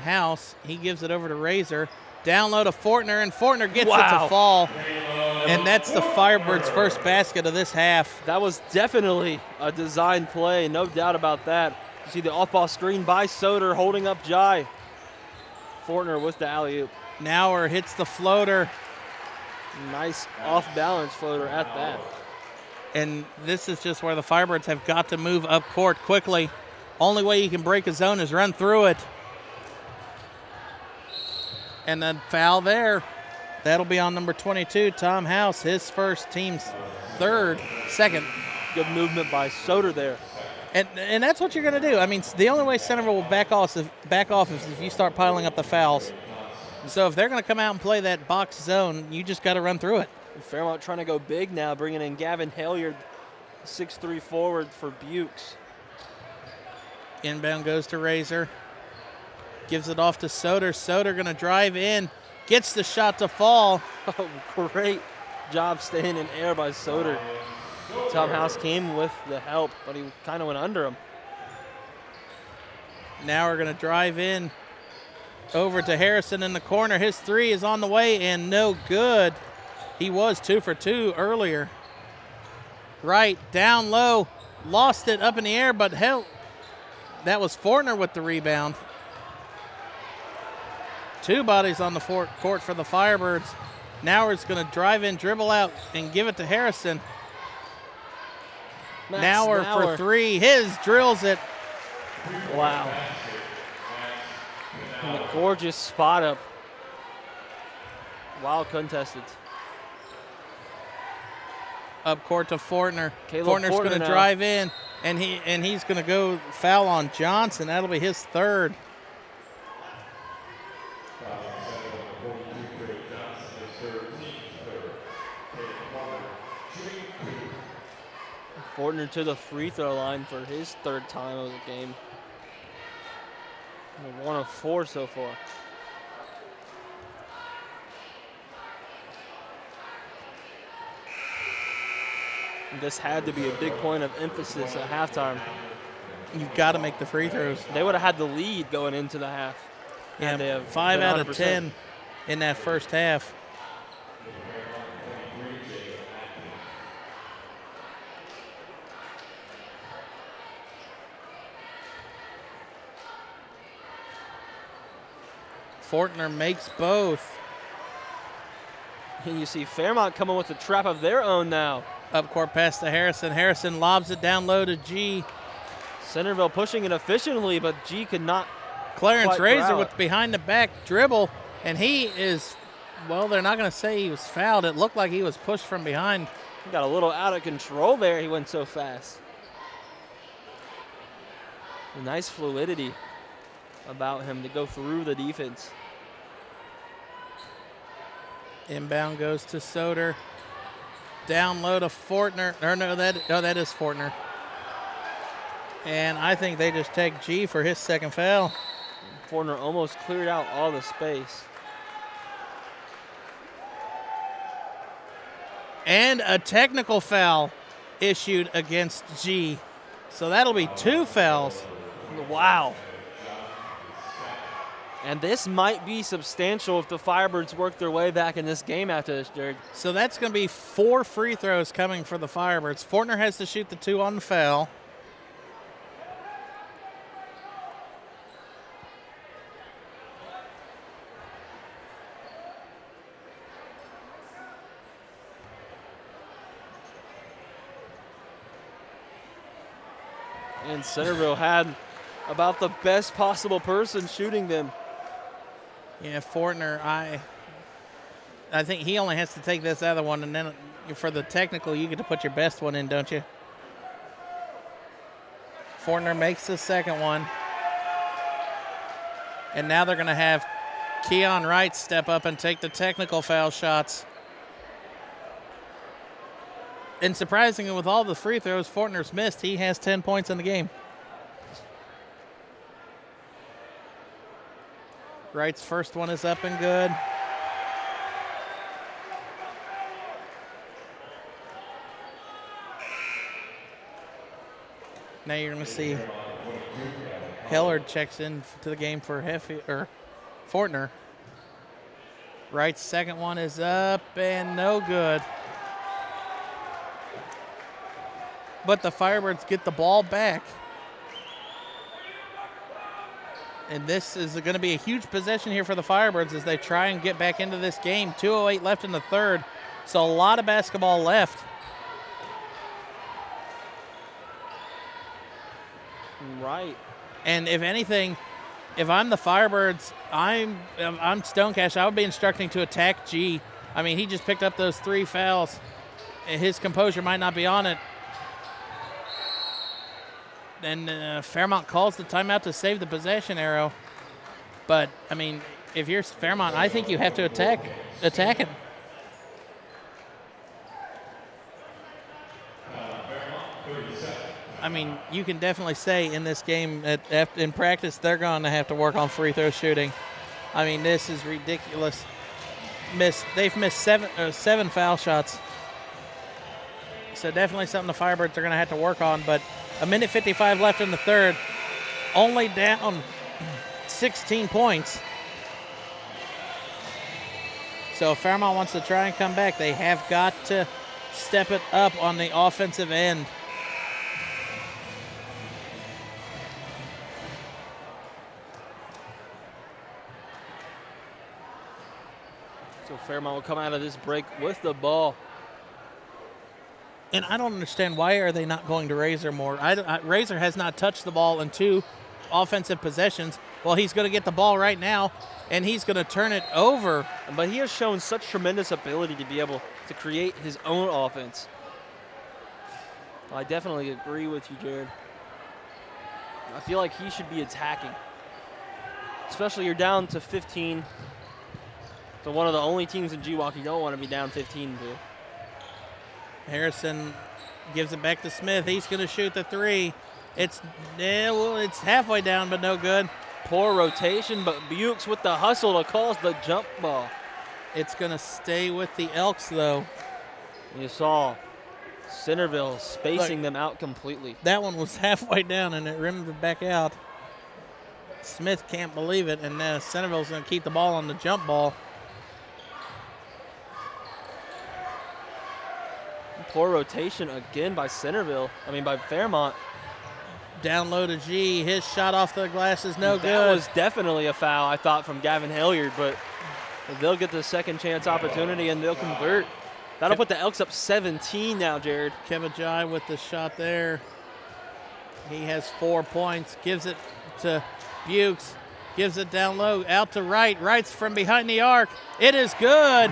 S2: House. He gives it over to Razor. Down low to Fortner, and Fortner gets it to fall. And that's the Firebirds' first basket of this half.
S3: That was definitely a design play, no doubt about that. You see the off-ball screen by Soder holding up Jai. Fortner with the alley-oop.
S2: Nauer hits the floater.
S3: Nice off-balance floater at that.
S2: And this is just where the Firebirds have got to move up court quickly. Only way you can break a zone is run through it. And then foul there. That'll be on number 22, Tom House, his first, team's second.
S3: Good movement by Soder there.
S2: And that's what you're going to do. I mean, the only way Centerville will back off is if you start piling up the fouls. So if they're going to come out and play that box zone, you just got to run through it.
S3: Fairmont trying to go big now, bringing in Gavin Hilliard, 6'3" forward for Bukes.
S2: Inbound goes to Razor. Gives it off to Soder. Soder going to drive in. Gets the shot to fall.
S3: Oh, great job staying in air by Soder. Tom House came with the help, but he kind of went under him.
S2: Now we're going to drive in over to Harrison in the corner. His three is on the way and no good. He was 2 for 2 earlier. Right, down low, lost it up in the air, but hell, that was Fortner with the rebound. 2 bodies on the court for the Firebirds. Nauer's going to drive in, dribble out, and give it to Harrison. Nauer for 3. His drills it.
S3: Wow. And a gorgeous spot up. Wild contested.
S2: Up court to Fortner.
S3: Fortner's
S2: going to drive in, and he's going to go foul on Johnson. That'll be his third.
S3: Fortner to the free throw line for his third time of the game. 1 of 4 so far. This had to be a big point of emphasis at halftime.
S2: You've got to make the free throws.
S3: They would have had the lead going into the half.
S2: Yeah, 5 out of 10 in that first half. Fortner makes both.
S3: And you see Fairmont coming with a trap of their own now.
S2: Up court pass to Harrison. Harrison lobs it down low to G.
S3: Centerville pushing it efficiently, but G could not.
S2: Clarence
S3: quite
S2: Razor
S3: corral
S2: with
S3: it.
S2: behind the back dribble, and he is, well, they're not going to say he was fouled. It looked like he was pushed from behind.
S3: He got a little out of control there. He went so fast. A nice fluidity about him to go through the defense.
S2: Inbound goes to Soder. Down low to Fortner. Or no, that is Fortner. And I think they just take G for his second foul.
S3: Fortner almost cleared out all the space.
S2: And a technical foul issued against G. So that'll be 2 fouls.
S3: Wow. And this might be substantial if the Firebirds work their way back in this game after this, Jared.
S2: So that's going to be 4 free throws coming for the Firebirds. Fortner has to shoot the 2 on the foul.
S3: And Centerville had about the best possible person shooting them.
S2: Yeah, Fortner, I think he only has to take this other one, and then for the technical, you get to put your best one in, don't you? Fortner makes the second one. And now they're going to have Keon Wright step up and take the technical foul shots. And surprisingly, with all the free throws Fortner's missed, he has 10 points in the game. Wright's first one is up and good. Now you're going to see Hillard checks in to the game for Fortner. Wright's second one is up and no good. But the Firebirds get the ball back. And this is going to be a huge possession here for the Firebirds as they try and get back into this game. 2:08 left in the third, so a lot of basketball left.
S3: Right.
S2: And if anything, if I'm the Firebirds, I'm Stonecash, I would be instructing to attack G. I mean, he just picked up those 3 fouls. His composure might not be on it. And Fairmont calls the timeout to save the possession arrow. But, I mean, if you're Fairmont, I think you have to attack him. I mean, you can definitely say in this game, in practice, they're going to have to work on free throw shooting. I mean, this is ridiculous. They've missed seven foul shots. So definitely something the Firebirds are going to have to work on. But 1:55 left in the third, only down 16 points. So if Fairmont wants to try and come back, they have got to step it up on the offensive end.
S3: So Fairmont will come out of this break with the ball.
S2: And I don't understand, why are they not going to Razor more? Razor has not touched the ball in 2 offensive possessions. Well, he's going to get the ball right now, and he's going to turn it over.
S3: But he has shown such tremendous ability to be able to create his own offense. I definitely agree with you, Jared. I feel like he should be attacking. Especially you're down to 15. So one of the only teams in GWalk you don't want to be down 15 to.
S2: Harrison gives it back to Smith. He's going to shoot the 3. It's halfway down, but no good.
S3: Poor rotation, but Bukes with the hustle to cause the jump ball.
S2: It's going to stay with the Elks, though.
S3: You saw Centerville spacing them out completely.
S2: That one was halfway down, and it rimmed back out. Smith can't believe it, and Centerville's going to keep the ball on the jump ball.
S3: Poor rotation again by Fairmont.
S2: Down low to G. His shot off the glass is no good.
S3: That was definitely a foul, I thought, from Gavin Hilliard, but they'll get the second chance opportunity and they'll convert. That'll put the Elks up 17 now, Jared.
S2: Kebajai with the shot there. He has 4 points. Gives it to Bukes. Gives it down low, out to Wright. Wright's from behind the arc. It is good.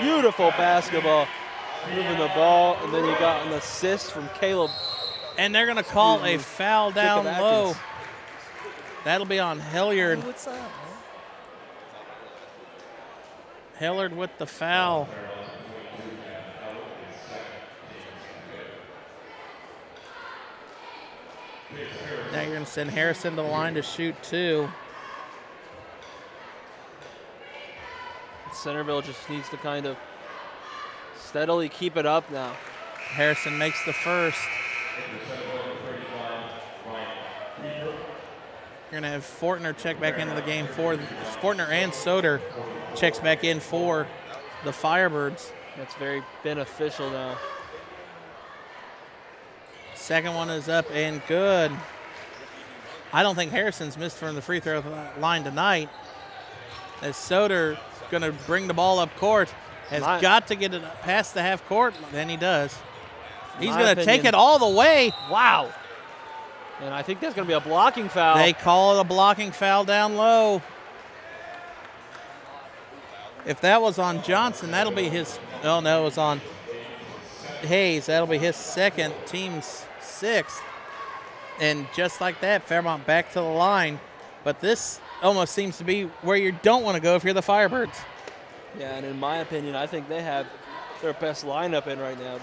S3: Beautiful basketball. Moving the ball, and then you got an assist from Caleb.
S2: And they're going to call a foul down
S3: Jacob
S2: low.
S3: Atkins.
S2: That'll be on Hilliard.
S4: What's up, man?
S2: Hilliard with the foul. Now you're going to send Harrison to the line to shoot 2.
S3: Centerville just needs to kind of steadily keep it up now.
S2: Harrison makes the first. You're going to have Fortner check back into the game for Fortner, and Soder checks back in for the Firebirds.
S3: That's very beneficial now.
S2: Second one is up and good. I don't think Harrison's missed from the free throw line tonight. As Soder going to bring the ball up court, has got to get it past the half court. Then he does. He's going to take it all the way.
S3: Wow. And I think that's going to be a blocking foul.
S2: They call it a blocking foul down low. If that was on Johnson, that'll be his. Oh, no, it was on Hayes. That'll be his second, team's 6th. And just like that, Fairmont back to the line. But this almost seems to be where you don't want to go if you're the Firebirds.
S3: Yeah, and in my opinion, I think they have their best lineup in right now.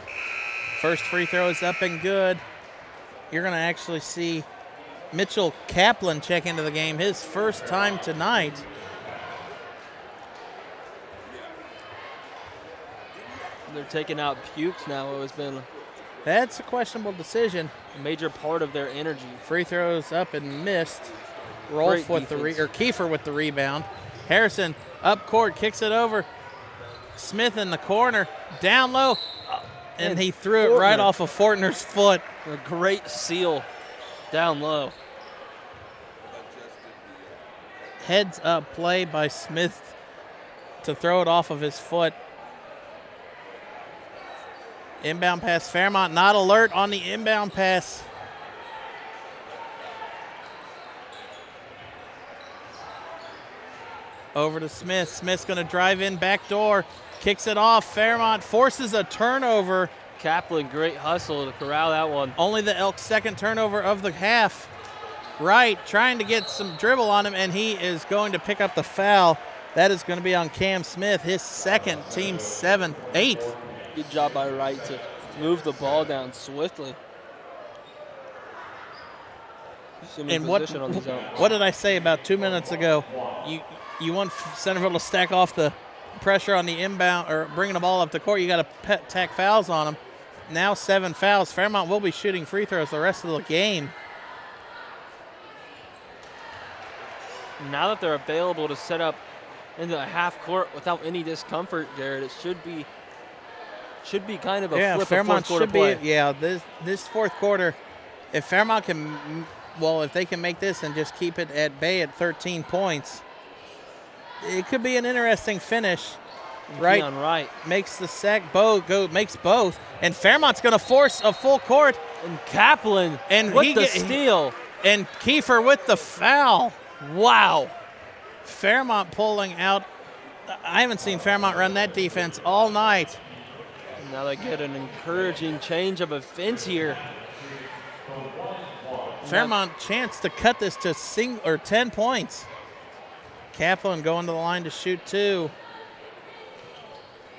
S2: First free throw is up and good. You're going to actually see Mitchell Kaplan check into the game, his first time tonight.
S3: They're taking out Pukes now, who has been
S2: That's a questionable decision.
S3: a major part of their energy.
S2: Free throws up and missed. Rolf with the Kiefer with the rebound. Harrison up court, kicks it over. Smith in the corner, down low, and he threw it right off of Fortner's foot.
S3: A great seal down low.
S2: Heads up play by Smith to throw it off of his foot. Inbound pass, Fairmont not alert on the inbound pass. Over to Smith. Smith's going to drive in back door, kicks it off. Fairmont forces a turnover.
S3: Kaplan, great hustle to corral that one.
S2: Only the Elks' second turnover of the half. Wright trying to get some dribble on him, and he is going to pick up the foul. That is going to be on Cam Smith, his second, team 8th.
S3: Good job by Wright to move the ball down swiftly.
S2: And what did I say about 2 minutes ago? You want Centerville to stack off the pressure on the inbound or bringing the ball up the court. You got to tack fouls on them. Now 7 fouls. Fairmont will be shooting free throws the rest of the game.
S3: Now that they're available to set up into a half court without any discomfort, Jared, it should be kind of a flip
S2: Fairmont
S3: of fourth quarter
S2: should
S3: play.
S2: be. This fourth quarter, if Fairmont can, if they can make this and just keep it at bay at 13 points, it could be an interesting finish.
S3: Right
S2: makes the sack. Makes both, and Fairmont's going to force a full court.
S3: And Kaplan with the steal.
S2: And Kiefer with the foul.
S3: Wow.
S2: Fairmont pulling out. I haven't seen Fairmont run that defense all night.
S3: Now they get an encouraging change of offense here.
S2: Fairmont chance to cut this to 10 points. Kaplan going to the line to shoot 2.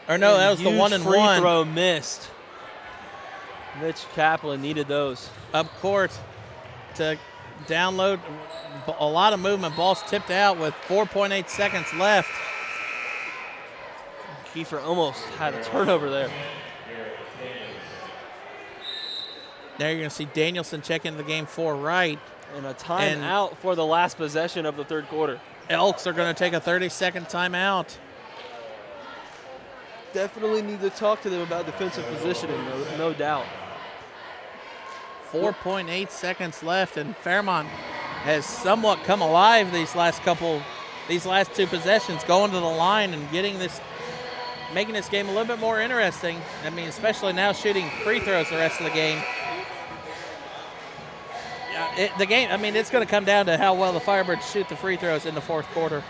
S2: Or no, that was the 1 and 1.
S3: Free throw missed. Mitch Kaplan needed those.
S2: Up court to download. A lot of movement. Ball's tipped out with 4.8 seconds left.
S3: Kiefer almost had a turnover there.
S2: There you're going to see Danielson check into the game for Wright.
S3: And a timeout for the last possession of the third quarter.
S2: Elks are going to take a 30-second timeout.
S3: Definitely need to talk to them about defensive positioning, no doubt.
S2: 4.8 seconds left, and Fairmont has somewhat come alive these last two possessions, going to the line and making this game a little bit more interesting. I mean, especially now shooting free throws the rest of the game. It's going to come down to how well the Firebirds shoot the free throws in the fourth quarter.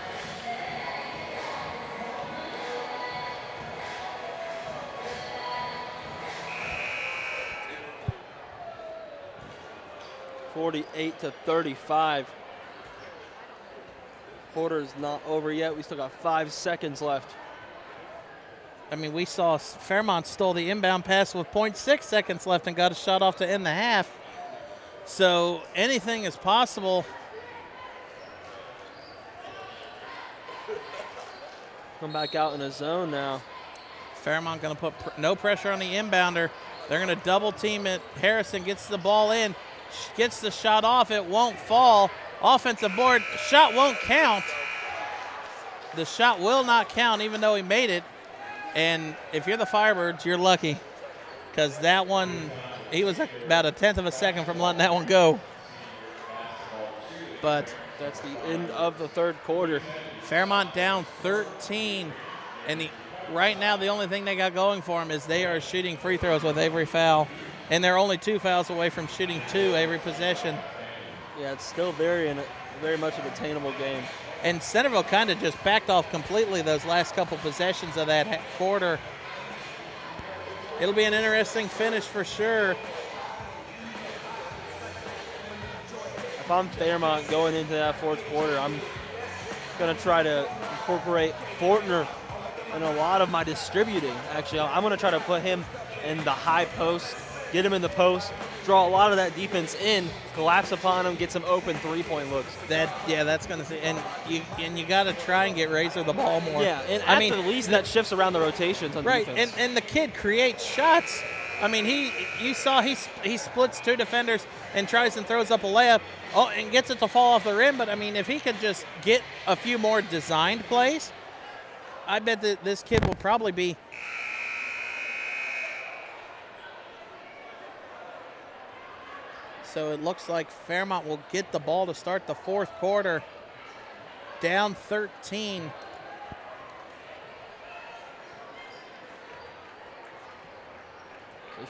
S3: (48-35). Quarter's not over yet. We still got 5 seconds left.
S2: I mean, we saw Fairmont stole the inbound pass with 0.6 seconds left and got a shot off to end the half. So anything is possible.
S3: Come back out in a zone now.
S2: Fairmont going to put no pressure on the inbounder. They're going to double team it. Harrison gets the ball in, gets the shot off. It won't fall. Offensive board. Shot won't count. The shot will not count even though he made it. And if you're the Firebirds, you're lucky because that one, he was about a tenth of a second from letting that one go. But
S3: that's the end of the third quarter.
S2: Fairmont down 13. And right now the only thing they got going for them is they are shooting free throws with every foul. And they're only 2 fouls away from shooting 2 every possession.
S3: Yeah, it's still very much an attainable game.
S2: And Centerville kind of just backed off completely those last couple possessions of that quarter. It'll be an interesting finish for sure.
S3: If I'm Fairmont going into that fourth quarter, I'm going to try to incorporate Fortner in a lot of my distributing. Actually, I'm going to try to put him in the high post, get him in the post, draw a lot of that defense in, collapse upon him, get some open three-point looks.
S2: That's going to see, and you got to try and get Razor the ball more.
S3: Yeah, and at the least that shifts around the rotations on defense.
S2: Right, and the kid creates shots. I mean, you saw he splits 2 defenders and tries and throws up a layup, and gets it to fall off the rim. But I mean, if he could just get a few more designed plays, I bet that this kid will probably be. So it looks like Fairmont will get the ball to start the fourth quarter. Down 13.
S3: A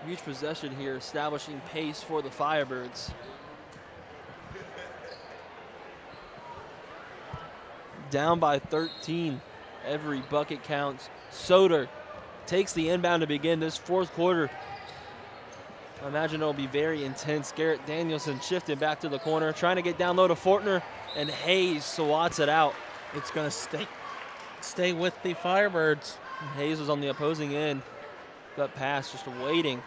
S3: huge possession here, establishing pace for the Firebirds. Down by 13. Every bucket counts. Soder takes the inbound to begin this fourth quarter. I imagine it'll be very intense. Garrett Danielson shifting back to the corner, trying to get down low to Fortner, and Hayes swats it out.
S2: It's going to stay with the Firebirds.
S3: Hayes was on the opposing end. That pass just waiting.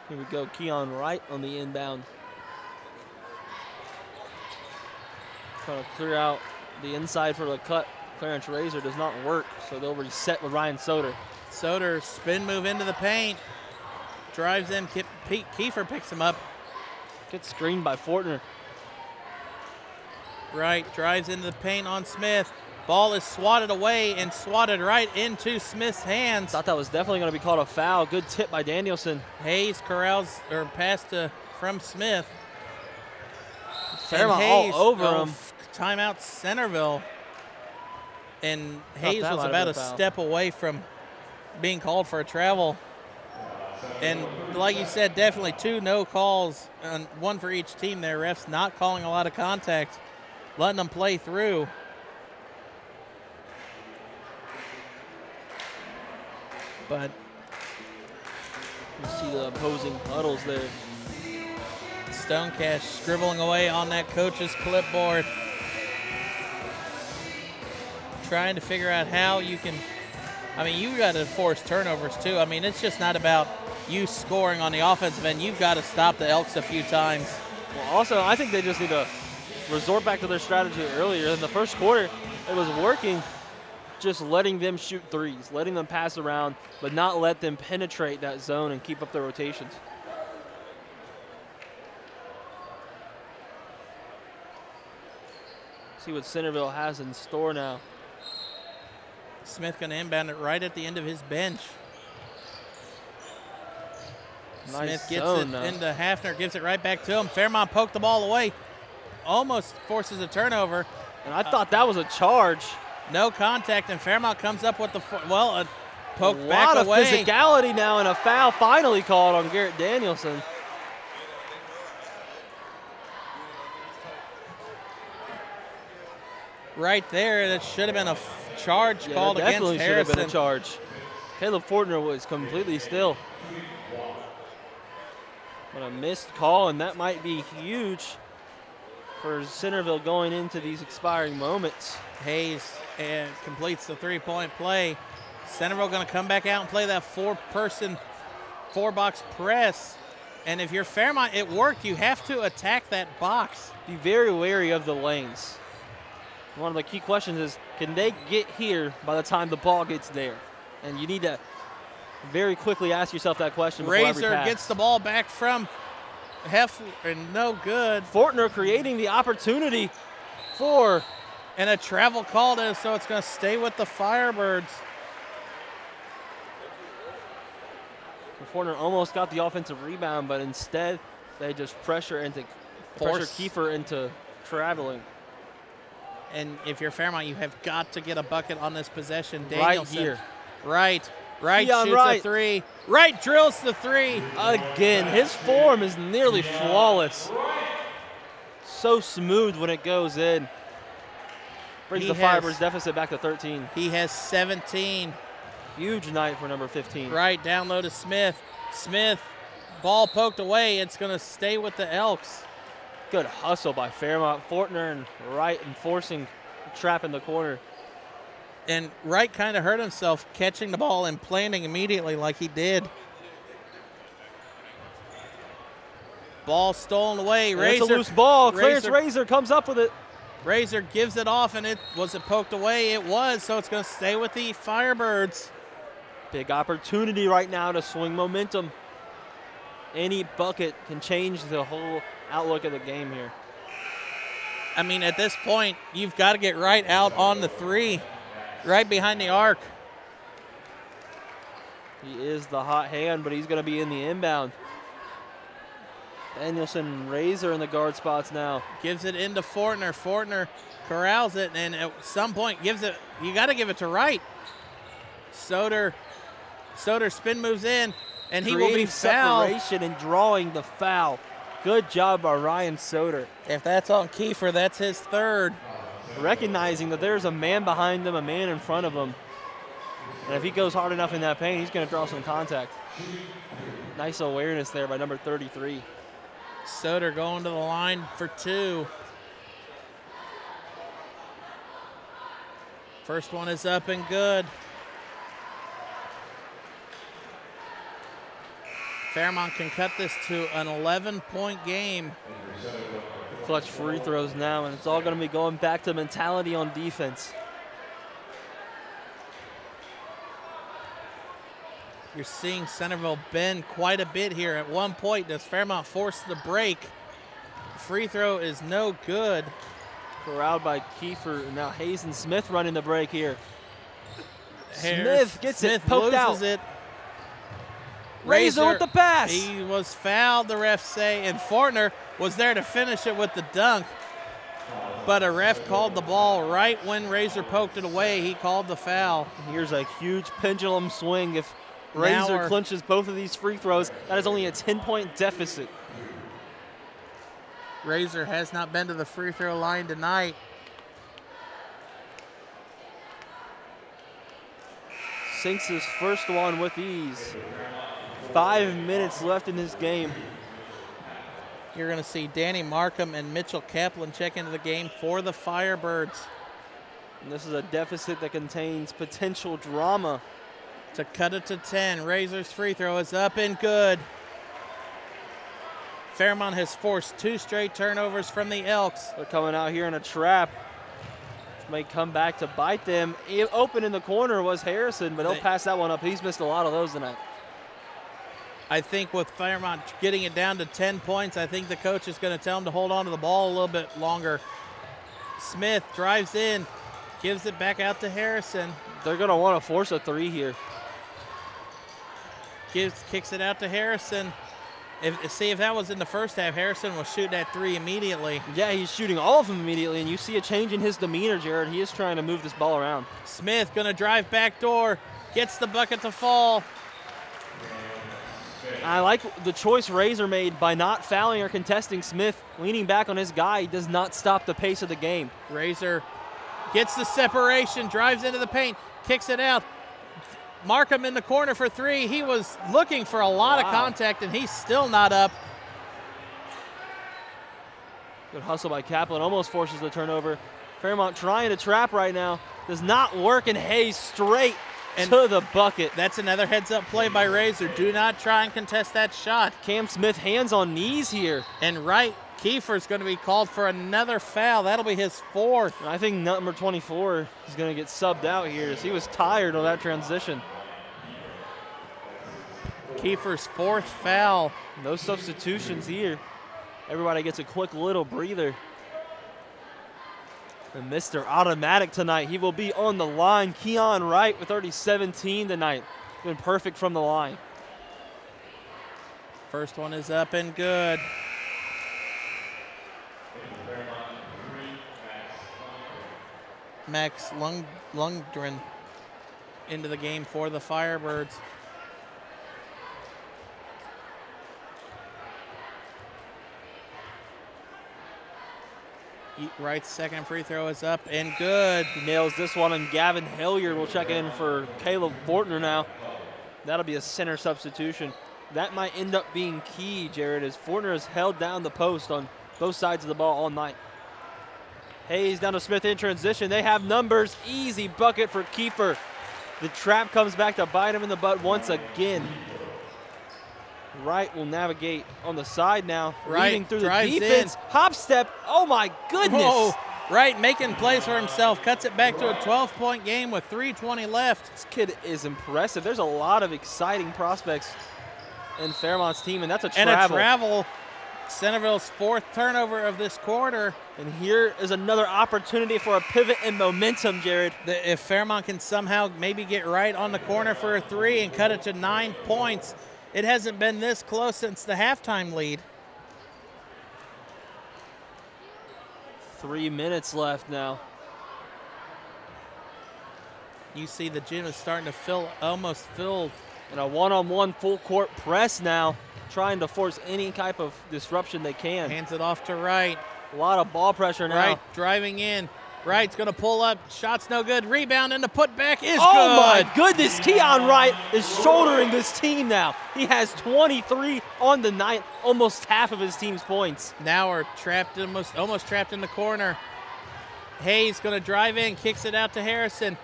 S3: Here we go, Keon Wright on the inbound. Trying to clear out the inside for the cut. Clarence Razor does not work, so they'll reset with Ryan Soder.
S2: Soder, spin move into the paint. Drives in, Pete Kiefer picks him up.
S3: Gets screened by Fortner.
S2: Right, drives into the paint on Smith. Ball is swatted away and swatted right into Smith's hands.
S3: Thought that was definitely going to be called a foul. Good tip by Danielson.
S2: Hayes corrals or pass from Smith.
S3: Fairmont all over him.
S2: Timeout Centerville. And Hayes was about a step away from being called for a travel. And like you said, definitely 2 no calls, and 1 for each team there. Refs not calling a lot of contact, letting them play through. But
S3: you see the opposing huddles there.
S2: Stonecash scribbling away on that coach's clipboard, trying to figure out how you can. I mean, you got to force turnovers too. I mean, it's just not about you scoring on the offensive end. You've got to stop the Elks a few times.
S3: Well, also, I think they just need to resort back to their strategy earlier. In the first quarter, it was working, just letting them shoot threes, letting them pass around, but not let them penetrate that zone and keep up their rotations. See what Centerville has in store now.
S2: Smith going to inbound it right at the end of his bench.
S3: Nice
S2: Smith gets
S3: zone
S2: it
S3: now.
S2: into Hafner, gives it right back to him. Fairmont poked the ball away, almost forces a turnover.
S3: And I thought that was a charge.
S2: No contact, and Fairmont comes up with the, a poke
S3: A
S2: back
S3: lot of
S2: away.
S3: physicality now, and a foul finally called on Garrett Danielson.
S2: Right there, that should have been a charge
S3: Yeah,
S2: called
S3: that
S2: against
S3: definitely should have
S2: Harrison.
S3: been a charge. Caleb Fortner was completely still. But a missed call, and that might be huge for Centerville going into these expiring moments.
S2: Hayes completes the three-point play. Centerville going to come back out and play that four-box press. And if you're Fairmont, it worked. You have to attack that box.
S3: Be very wary of the lanes. One of the key questions is, can they get here by the time the ball gets there? And you need to very quickly ask yourself that question before every
S2: Razor
S3: pass.
S2: gets the ball back from Heffler, and no good.
S3: Fortner creating the opportunity for,
S2: And a travel call, so it's going to stay with the Firebirds.
S3: Fortner almost got the offensive rebound, but instead they just pressure Kiefer into traveling.
S2: And if you're Fairmont, you have got to get a bucket on this possession.
S3: Right
S2: Danielson,
S3: here.
S2: Right
S3: Keon
S2: shoots
S3: Wright.
S2: a three. Right drills the three.
S3: Again, his form is nearly flawless. So smooth when it goes in. Brings the Firebirds deficit back to 13.
S2: He has 17.
S3: Huge night for number 15.
S2: Right, down low to Smith. Smith, ball poked away. It's going to stay with the Elks.
S3: Good hustle by Fairmont. Fortner and Wright enforcing the trap in the corner.
S2: And Wright kind of hurt himself catching the ball and planting immediately like he did. Ball stolen away.
S3: It's a loose ball. Clarence
S2: Razor.
S3: Razor comes up with it.
S2: Razor gives it off, and was it poked away? It was, so it's going to stay with the Firebirds.
S3: Big opportunity right now to swing momentum. Any bucket can change the whole outlook of the game here.
S2: I mean, at this point, you've got to get Wright out on the three, right behind the arc.
S3: He is the hot hand, but he's going to be in the inbound. Danielson and Razor in the guard spots now.
S2: Gives it into Fortner. Fortner corrals it, and at some point gives it. You got to give it to Wright. Soder spin moves in, and he will be
S3: Creating
S2: fouled.
S3: separation and drawing the foul. Good job by Ryan Soder.
S2: If that's on Kiefer, that's his third.
S3: Recognizing that there's a man behind him, a man in front of him. And if he goes hard enough in that paint, he's going to draw some contact. Nice awareness there by number 33.
S2: Soder going to the line for two. First one is up and good. Fairmont can cut this to an 11-point game.
S3: Clutch free throws now, and it's all going to be going back to mentality on defense.
S2: You're seeing Centerville bend quite a bit here. At one point, does Fairmont force the break? Free throw is no good.
S3: Corralled by Kiefer. Now Hayes and Smith running the break here. Smith gets it poked out.
S2: Loses it.
S3: Razor with the pass.
S2: He was fouled, the refs say, and Fortner was there to finish it with the dunk. But a ref called the ball right when Razor poked it away. He called the foul.
S3: Here's a huge pendulum swing. If Razor clinches both of these free throws, that is only a 10-point deficit.
S2: Razor has not been to the free throw line tonight.
S3: Sinks his first one with ease. 5 minutes left in this game.
S2: You're going to see Danny Markham and Mitchell Kaplan check into the game for the Firebirds.
S3: And this is a deficit that contains potential drama.
S2: To cut it to 10. Razor's free throw is up and good. Fairmont has forced 2 straight turnovers from the Elks.
S3: They're coming out here in a trap. Which may come back to bite them. Open in the corner was Harrison, but he'll pass that one up. He's missed a lot of those tonight.
S2: I think with Fairmont getting it down to 10 points, I think the coach is going to tell him to hold on to the ball a little bit longer. Smith drives in, gives it back out to Harrison.
S3: They're going to want to force a 3 here.
S2: Kicks it out to Harrison. See, if that was in the first half, Harrison was shooting that 3 immediately.
S3: Yeah, he's shooting all of them immediately, and you see a change in his demeanor, Jared. He is trying to move this ball around.
S2: Smith going to drive back door, gets the bucket to fall.
S3: I like the choice Razor made by not fouling or contesting Smith, leaning back on his guy. He does not stop the pace of the game.
S2: Razor gets the separation, drives into the paint, kicks it out. Markham in the corner for 3. He was looking for a lot of contact, and he's still not up.
S3: Good hustle by Kaplan, almost forces the turnover. Fairmont trying to trap right now. Does not work, and Hayes straight to the bucket.
S2: That's another heads-up play by Razor. Do not try and contest that shot.
S3: Cam Smith hands on knees here.
S2: And Wright Kiefer's going to be called for another foul. That'll be his 4th.
S3: And I think number 24 is going to get subbed out here as he was tired on that transition.
S2: Kiefer's 4th foul.
S3: No substitutions here. Everybody gets a quick little breather. And Mr. Automatic tonight, he will be on the line. Keon Wright with 30-17 tonight. Been perfect from the line.
S2: First one is up and good. Max Lundgren into the game for the Firebirds. Wright's second free throw is up and good.
S3: He nails this one, and Gavin Hilliard will check in for Caleb Fortner now. That'll be a center substitution. That might end up being key, Jared, as Fortner has held down the post on both sides of the ball all night. Hayes down to Smith in transition. They have numbers. Easy bucket for Kiefer. The trap comes back to bite him in the butt once again. Wright will navigate on the side now, leading through the defense. Hop step. Oh, my goodness.
S2: Whoa. Wright making plays for himself. Cuts it back to a 12-point game with 3:20 left.
S3: This kid is impressive. There's a lot of exciting prospects in Fairmont's team, and that's a travel.
S2: And a travel. Centerville's 4th turnover of this quarter.
S3: And here is another opportunity for a pivot and momentum, Jared.
S2: If Fairmont can somehow maybe get Wright on the corner for a 3 and cut it to 9 points, it hasn't been this close since the halftime lead.
S3: 3 minutes left now.
S2: You see the gym is starting to almost filled.
S3: And a one-on-one full court press now, trying to force any type of disruption they can.
S2: Hands it off to Wright.
S3: A lot of ball pressure now.
S2: Wright driving in. Wright's going to pull up. Shot's no good. Rebound and the putback is good.
S3: Oh, my goodness. Keon Wright is shouldering this team now. He has 23 on the night, almost half of his team's points.
S2: Now we're trapped, almost trapped in the corner. Hayes going to drive in, kicks it out to Harrison.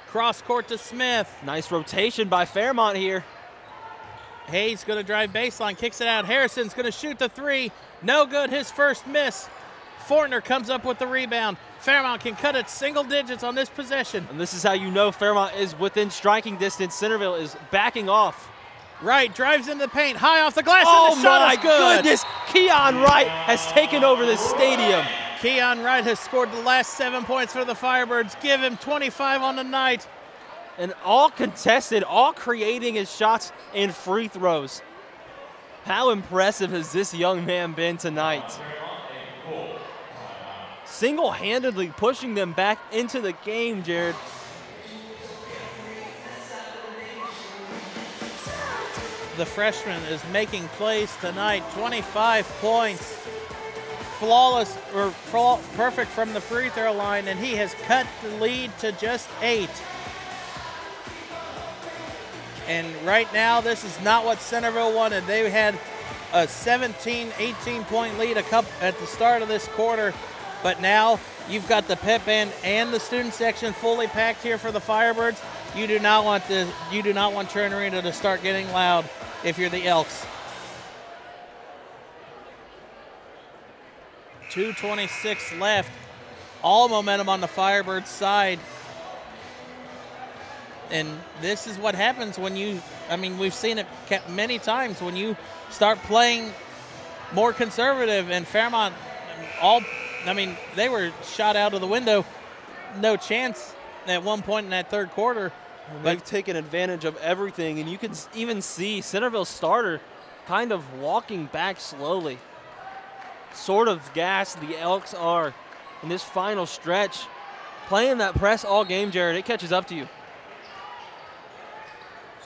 S2: Cross court to Smith.
S3: Nice rotation by Fairmont here.
S2: Hayes going to drive baseline, kicks it out. Harrison's going to shoot the 3. No good, his first miss. Fortner comes up with the rebound. Fairmont can cut it single digits on this possession.
S3: And this is how you know Fairmont is within striking distance. Centerville is backing off.
S2: Wright drives into the paint, high off the glass, and the shot is good.
S3: Oh, my goodness. Keon Wright has taken over this stadium.
S2: Keon Wright has scored the last 7 points for the Firebirds. Give him 25 on the night.
S3: And all contested, all creating his shots and free throws. How impressive has this young man been tonight? Single-handedly pushing them back into the game, Jared.
S2: The freshman is making plays tonight. 25 points. Flawless, or perfect from the free throw line, and he has cut the lead to just 8. And right now, this is not what Centerville wanted. They had a 17, 18-point lead at the start of this quarter. But now you've got the pep band and the student section fully packed here for the Firebirds. You do not want Trent Arena to start getting loud if you're the Elks. 2:26 left. All momentum on the Firebirds side. And this is what happens when we've seen it many times when you start playing more conservative, and Fairmont they were shot out of the window. No chance at one point in that third quarter.
S3: And they've taken advantage of everything, and you can even see Centerville's starter kind of walking back slowly. Sort of gassed the Elks are in this final stretch. Playing that press all game, Jared, it catches up to you.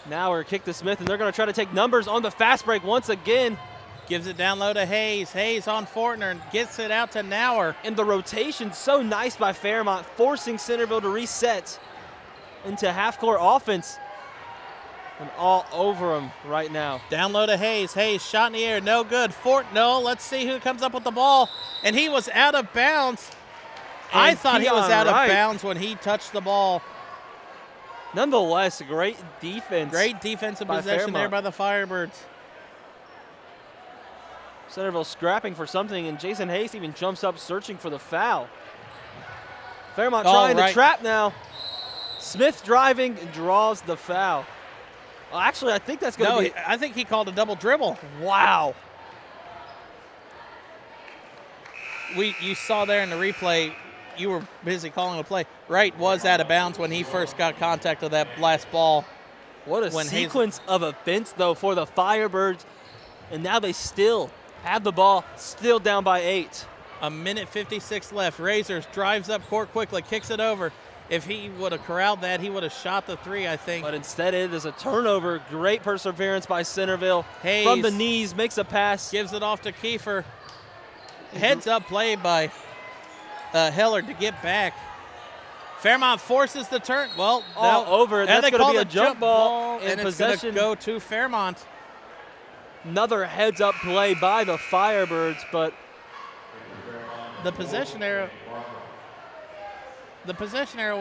S3: Now we're kick to Smith, and they're going to try to take numbers on the fast break once again.
S2: Gives it down low to Hayes. Hayes on Fortner and gets it out to Nauer.
S3: And the rotation so nice by Fairmont, forcing Centerville to reset into half-court offense. And all over him right now.
S2: Down low to Hayes. Hayes shot in the air, no good. No, let's see who comes up with the ball. And he was out of bounds.
S3: And
S2: I thought he was out of
S3: Wright.
S2: bounds when he touched the ball.
S3: Nonetheless, great defense.
S2: Great defensive
S3: by
S2: possession there
S3: Fairmont.
S2: by the Firebirds.
S3: Centerville scrapping for something, and Jason Hayes even jumps up searching for the foul. Fairmont trying to trap now. Smith driving and draws the foul. Well, actually, I think that's going to be.
S2: I think he called a double dribble.
S3: Wow.
S2: You saw there in the replay, you were busy calling a play. Wright was out of bounds when he first got contact with that last ball.
S3: What a sequence of events, though, for the Firebirds. And now they still have the ball, still down by 8.
S2: A minute 56 left. Razors drives up court quickly, kicks it over. If he would have corralled that, he would have shot the three, I think.
S3: But instead it is a turnover. Great perseverance by Centerville.
S2: Hayes
S3: from the knees, makes a pass.
S2: Gives it off to Kiefer. Heads up play by Heller to get back. Fairmont forces the turn. Well,
S3: all over. That's going to be a jump ball
S2: and
S3: in
S2: it's going to
S3: possession.
S2: go to Fairmont.
S3: Another heads-up play by the Firebirds, but
S2: the possession arrow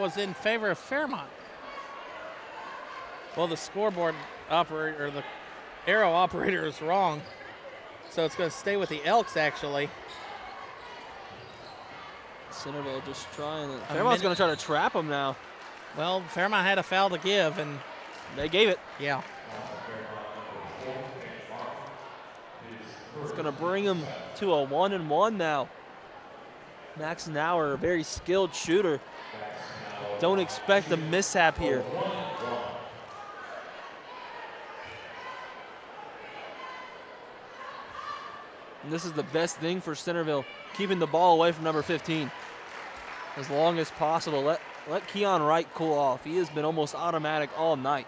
S2: was in favor of Fairmont. Well, the scoreboard operator, or the arrow operator, is wrong, so it's going to stay with the Elks, actually.
S3: Centerville just trying to. Fairmont's going to try to trap him now.
S2: Well, Fairmont had a foul to give, and
S3: they gave it.
S2: Yeah.
S3: It's going to bring him to a 1-and-1 now. Max Nauer, a very skilled shooter. Don't expect a mishap here. And this is the best thing for Centerville, keeping the ball away from number 15 as long as possible. Let Keon Wright cool off. He has been almost automatic all night.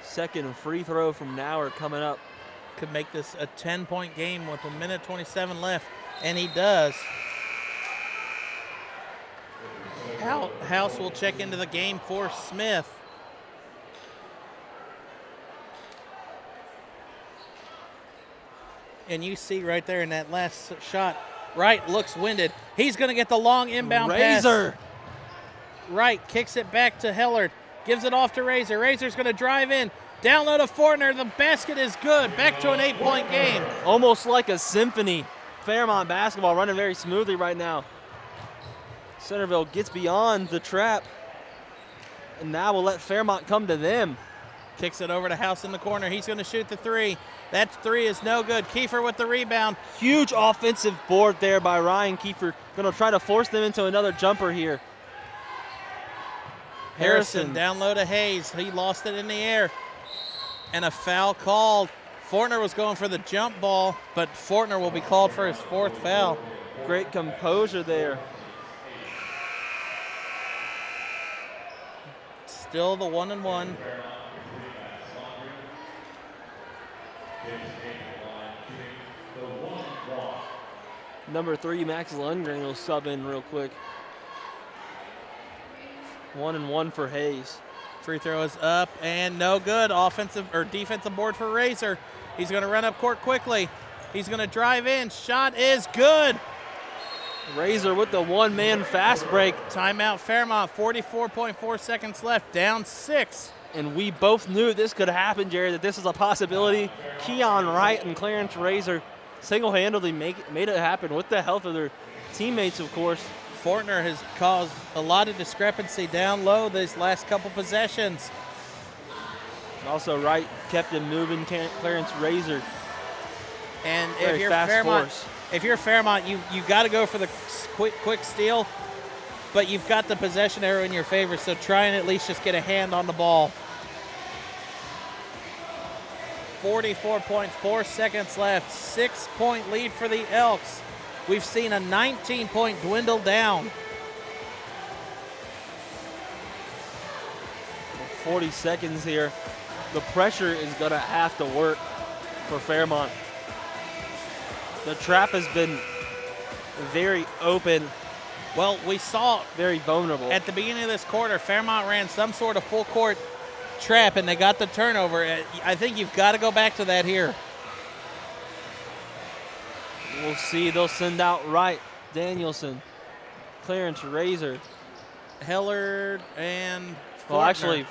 S3: Second free throw from Nauer coming up.
S2: Could make this a 10-point game with a minute 27 left, and he does. House will check into the game for Smith. And you see right there in that last shot, Wright looks winded. He's going to get the long inbound
S3: Razor.
S2: pass. Wright kicks it back to Hellard. Gives it off to Razor. Razor's going to drive in. Down low to Fortner. The basket is good. Back to an 8-point game.
S3: Almost like a symphony. Fairmont basketball running very smoothly right now. Centerville gets beyond the trap. And now we'll let Fairmont come to them.
S2: Kicks it over to House in the corner. He's going to shoot the three. That three is no good. Kiefer with the rebound.
S3: Huge offensive board there by Ryan Kiefer. Going to try to force them into another jumper here.
S2: Harrison down low to Hayes. He lost it in the air. And a foul called. Fortner was going for the jump ball, but Fortner will be called for his 4th foul.
S3: Great composure there.
S2: Still the 1-and-1.
S3: Number 3, Max Lundgren will sub in real quick. 1-and-1 for Hayes.
S2: Free throw is up and no good. Offensive or defensive board for Razor. He's going to run up court quickly. He's going to drive in. Shot is good.
S3: Razor with the one-man fast break.
S2: Timeout Fairmont. 44.4 seconds left. Down 6.
S3: And we both knew this could happen, Jerry, that this is a possibility. Keon Wright and Clarence Razor single-handedly made it happen with the help of their teammates, of course.
S2: Fortner has caused a lot of discrepancy down low these last couple possessions.
S3: Also, Wright kept him moving, Clarence Razor.
S2: And
S3: if you're Fairmont,
S2: if you're Fairmont, you got to go for the quick steal, but you've got the possession arrow in your favor, so try and at least just get a hand on the ball. 44.4 seconds left, 6-point lead for the Elks. We've seen a 19-point dwindle down.
S3: 40 seconds here. The pressure is going to have to work for Fairmont. The trap has been very open.
S2: Well, we saw
S3: very vulnerable.
S2: At the beginning of this quarter, Fairmont ran some sort of full court trap and they got the turnover. I think you've got to go back to that here.
S3: We'll see. They'll send out Wright, Danielson, Clarence Razor,
S2: Hellard, and Fortner.
S3: Well, actually,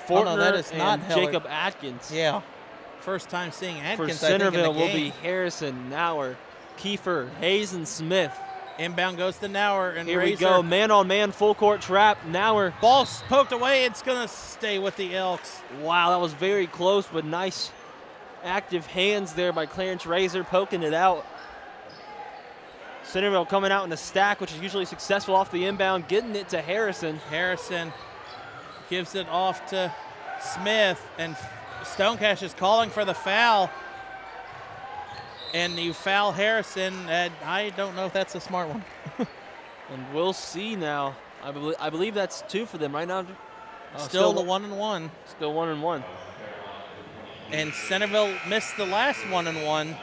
S3: Fortner
S2: that is not
S3: and
S2: Hellard.
S3: Jacob Atkins.
S2: Yeah. First time seeing Atkins,
S3: For Centerville
S2: I think, in the
S3: will
S2: game.
S3: be Harrison, Nauer, Kiefer, Hayes, and Smith.
S2: Inbound goes to Nauer and
S3: Here
S2: Razor.
S3: we go, man-on-man full court trap. Nauer.
S2: Ball poked away. It's going to stay with the Elks.
S3: Wow, that was very close, but nice active hands there by Clarence Razor poking it out. Centerville coming out in a stack, which is usually successful off the inbound, getting it to Harrison.
S2: Harrison gives it off to Smith, and Stonecash is calling for the foul. And you foul Harrison, and I don't know if that's a smart one.
S3: And we'll see now. I believe that's 2 for them right now.
S2: Still the 1-and-1.
S3: Still 1-and-1.
S2: And Centerville missed the last 1-and-1.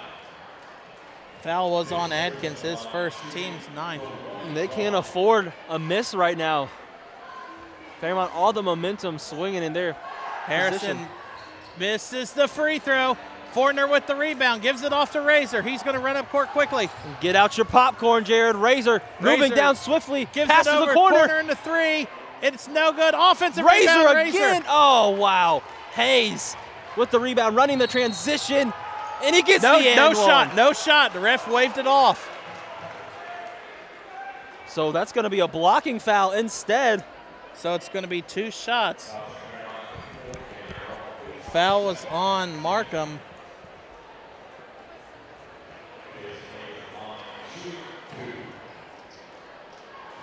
S2: Foul was on Atkins, his first, team's 9th.
S3: And they can't afford a miss right now. Fairmont, all the momentum swinging in their
S2: Harrison
S3: position.
S2: misses the free throw. Fortner with the rebound, gives it off to Razor. He's going to run up court quickly.
S3: Get out your popcorn, Jared. Razor moving down swiftly.
S2: Gives
S3: Pass
S2: it
S3: to
S2: over,
S3: the corner.
S2: into 3. It's no good. Offensive
S3: Razor
S2: rebound,
S3: again. Oh, wow. Hayes with the rebound, running the transition, and he gets the and
S2: no
S3: one.
S2: shot, no shot. The ref waved it off.
S3: So that's going to be a blocking foul instead.
S2: So it's going to be 2 shots. Foul was on Markham.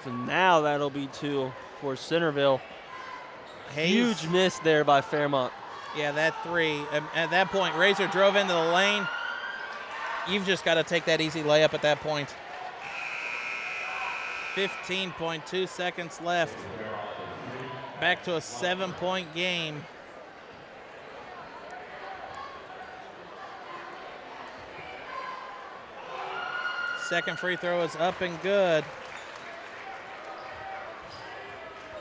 S3: So now that'll be 2 for Centerville.
S2: Hayes.
S3: Huge miss there by Fairmont.
S2: Yeah, that 3. At that point, Razor drove into the lane. You've just got to take that easy layup at that point. 15.2 seconds left. Back to a 7-point game. Second free throw is up and good.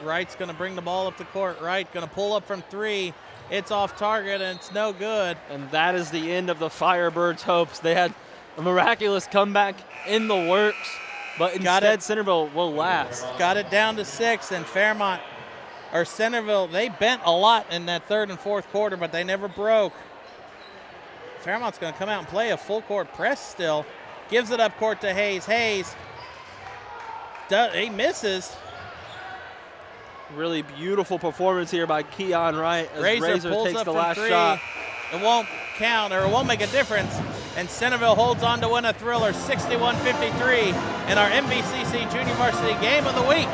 S2: Wright's going to bring the ball up the court. Wright going to pull up from 3. It's off target, and it's no good.
S3: And that is the end of the Firebirds' hopes. They had a miraculous comeback in the works, but instead Centerville will last.
S2: Got it down to 6, and Centerville, they bent a lot in that 3rd and 4th quarter, but they never broke. Fairmont's going to come out and play a full court press still. Gives it up court to Hayes. Hayes, he misses.
S3: Really beautiful performance here by Keon Wright as
S2: Razor pulls
S3: takes
S2: up
S3: the
S2: from
S3: last
S2: 3.
S3: shot.
S2: It won't count, or it won't make a difference. And Centerville holds on to win a thriller 61-53 in our MVCC Junior Varsity Game of the Week.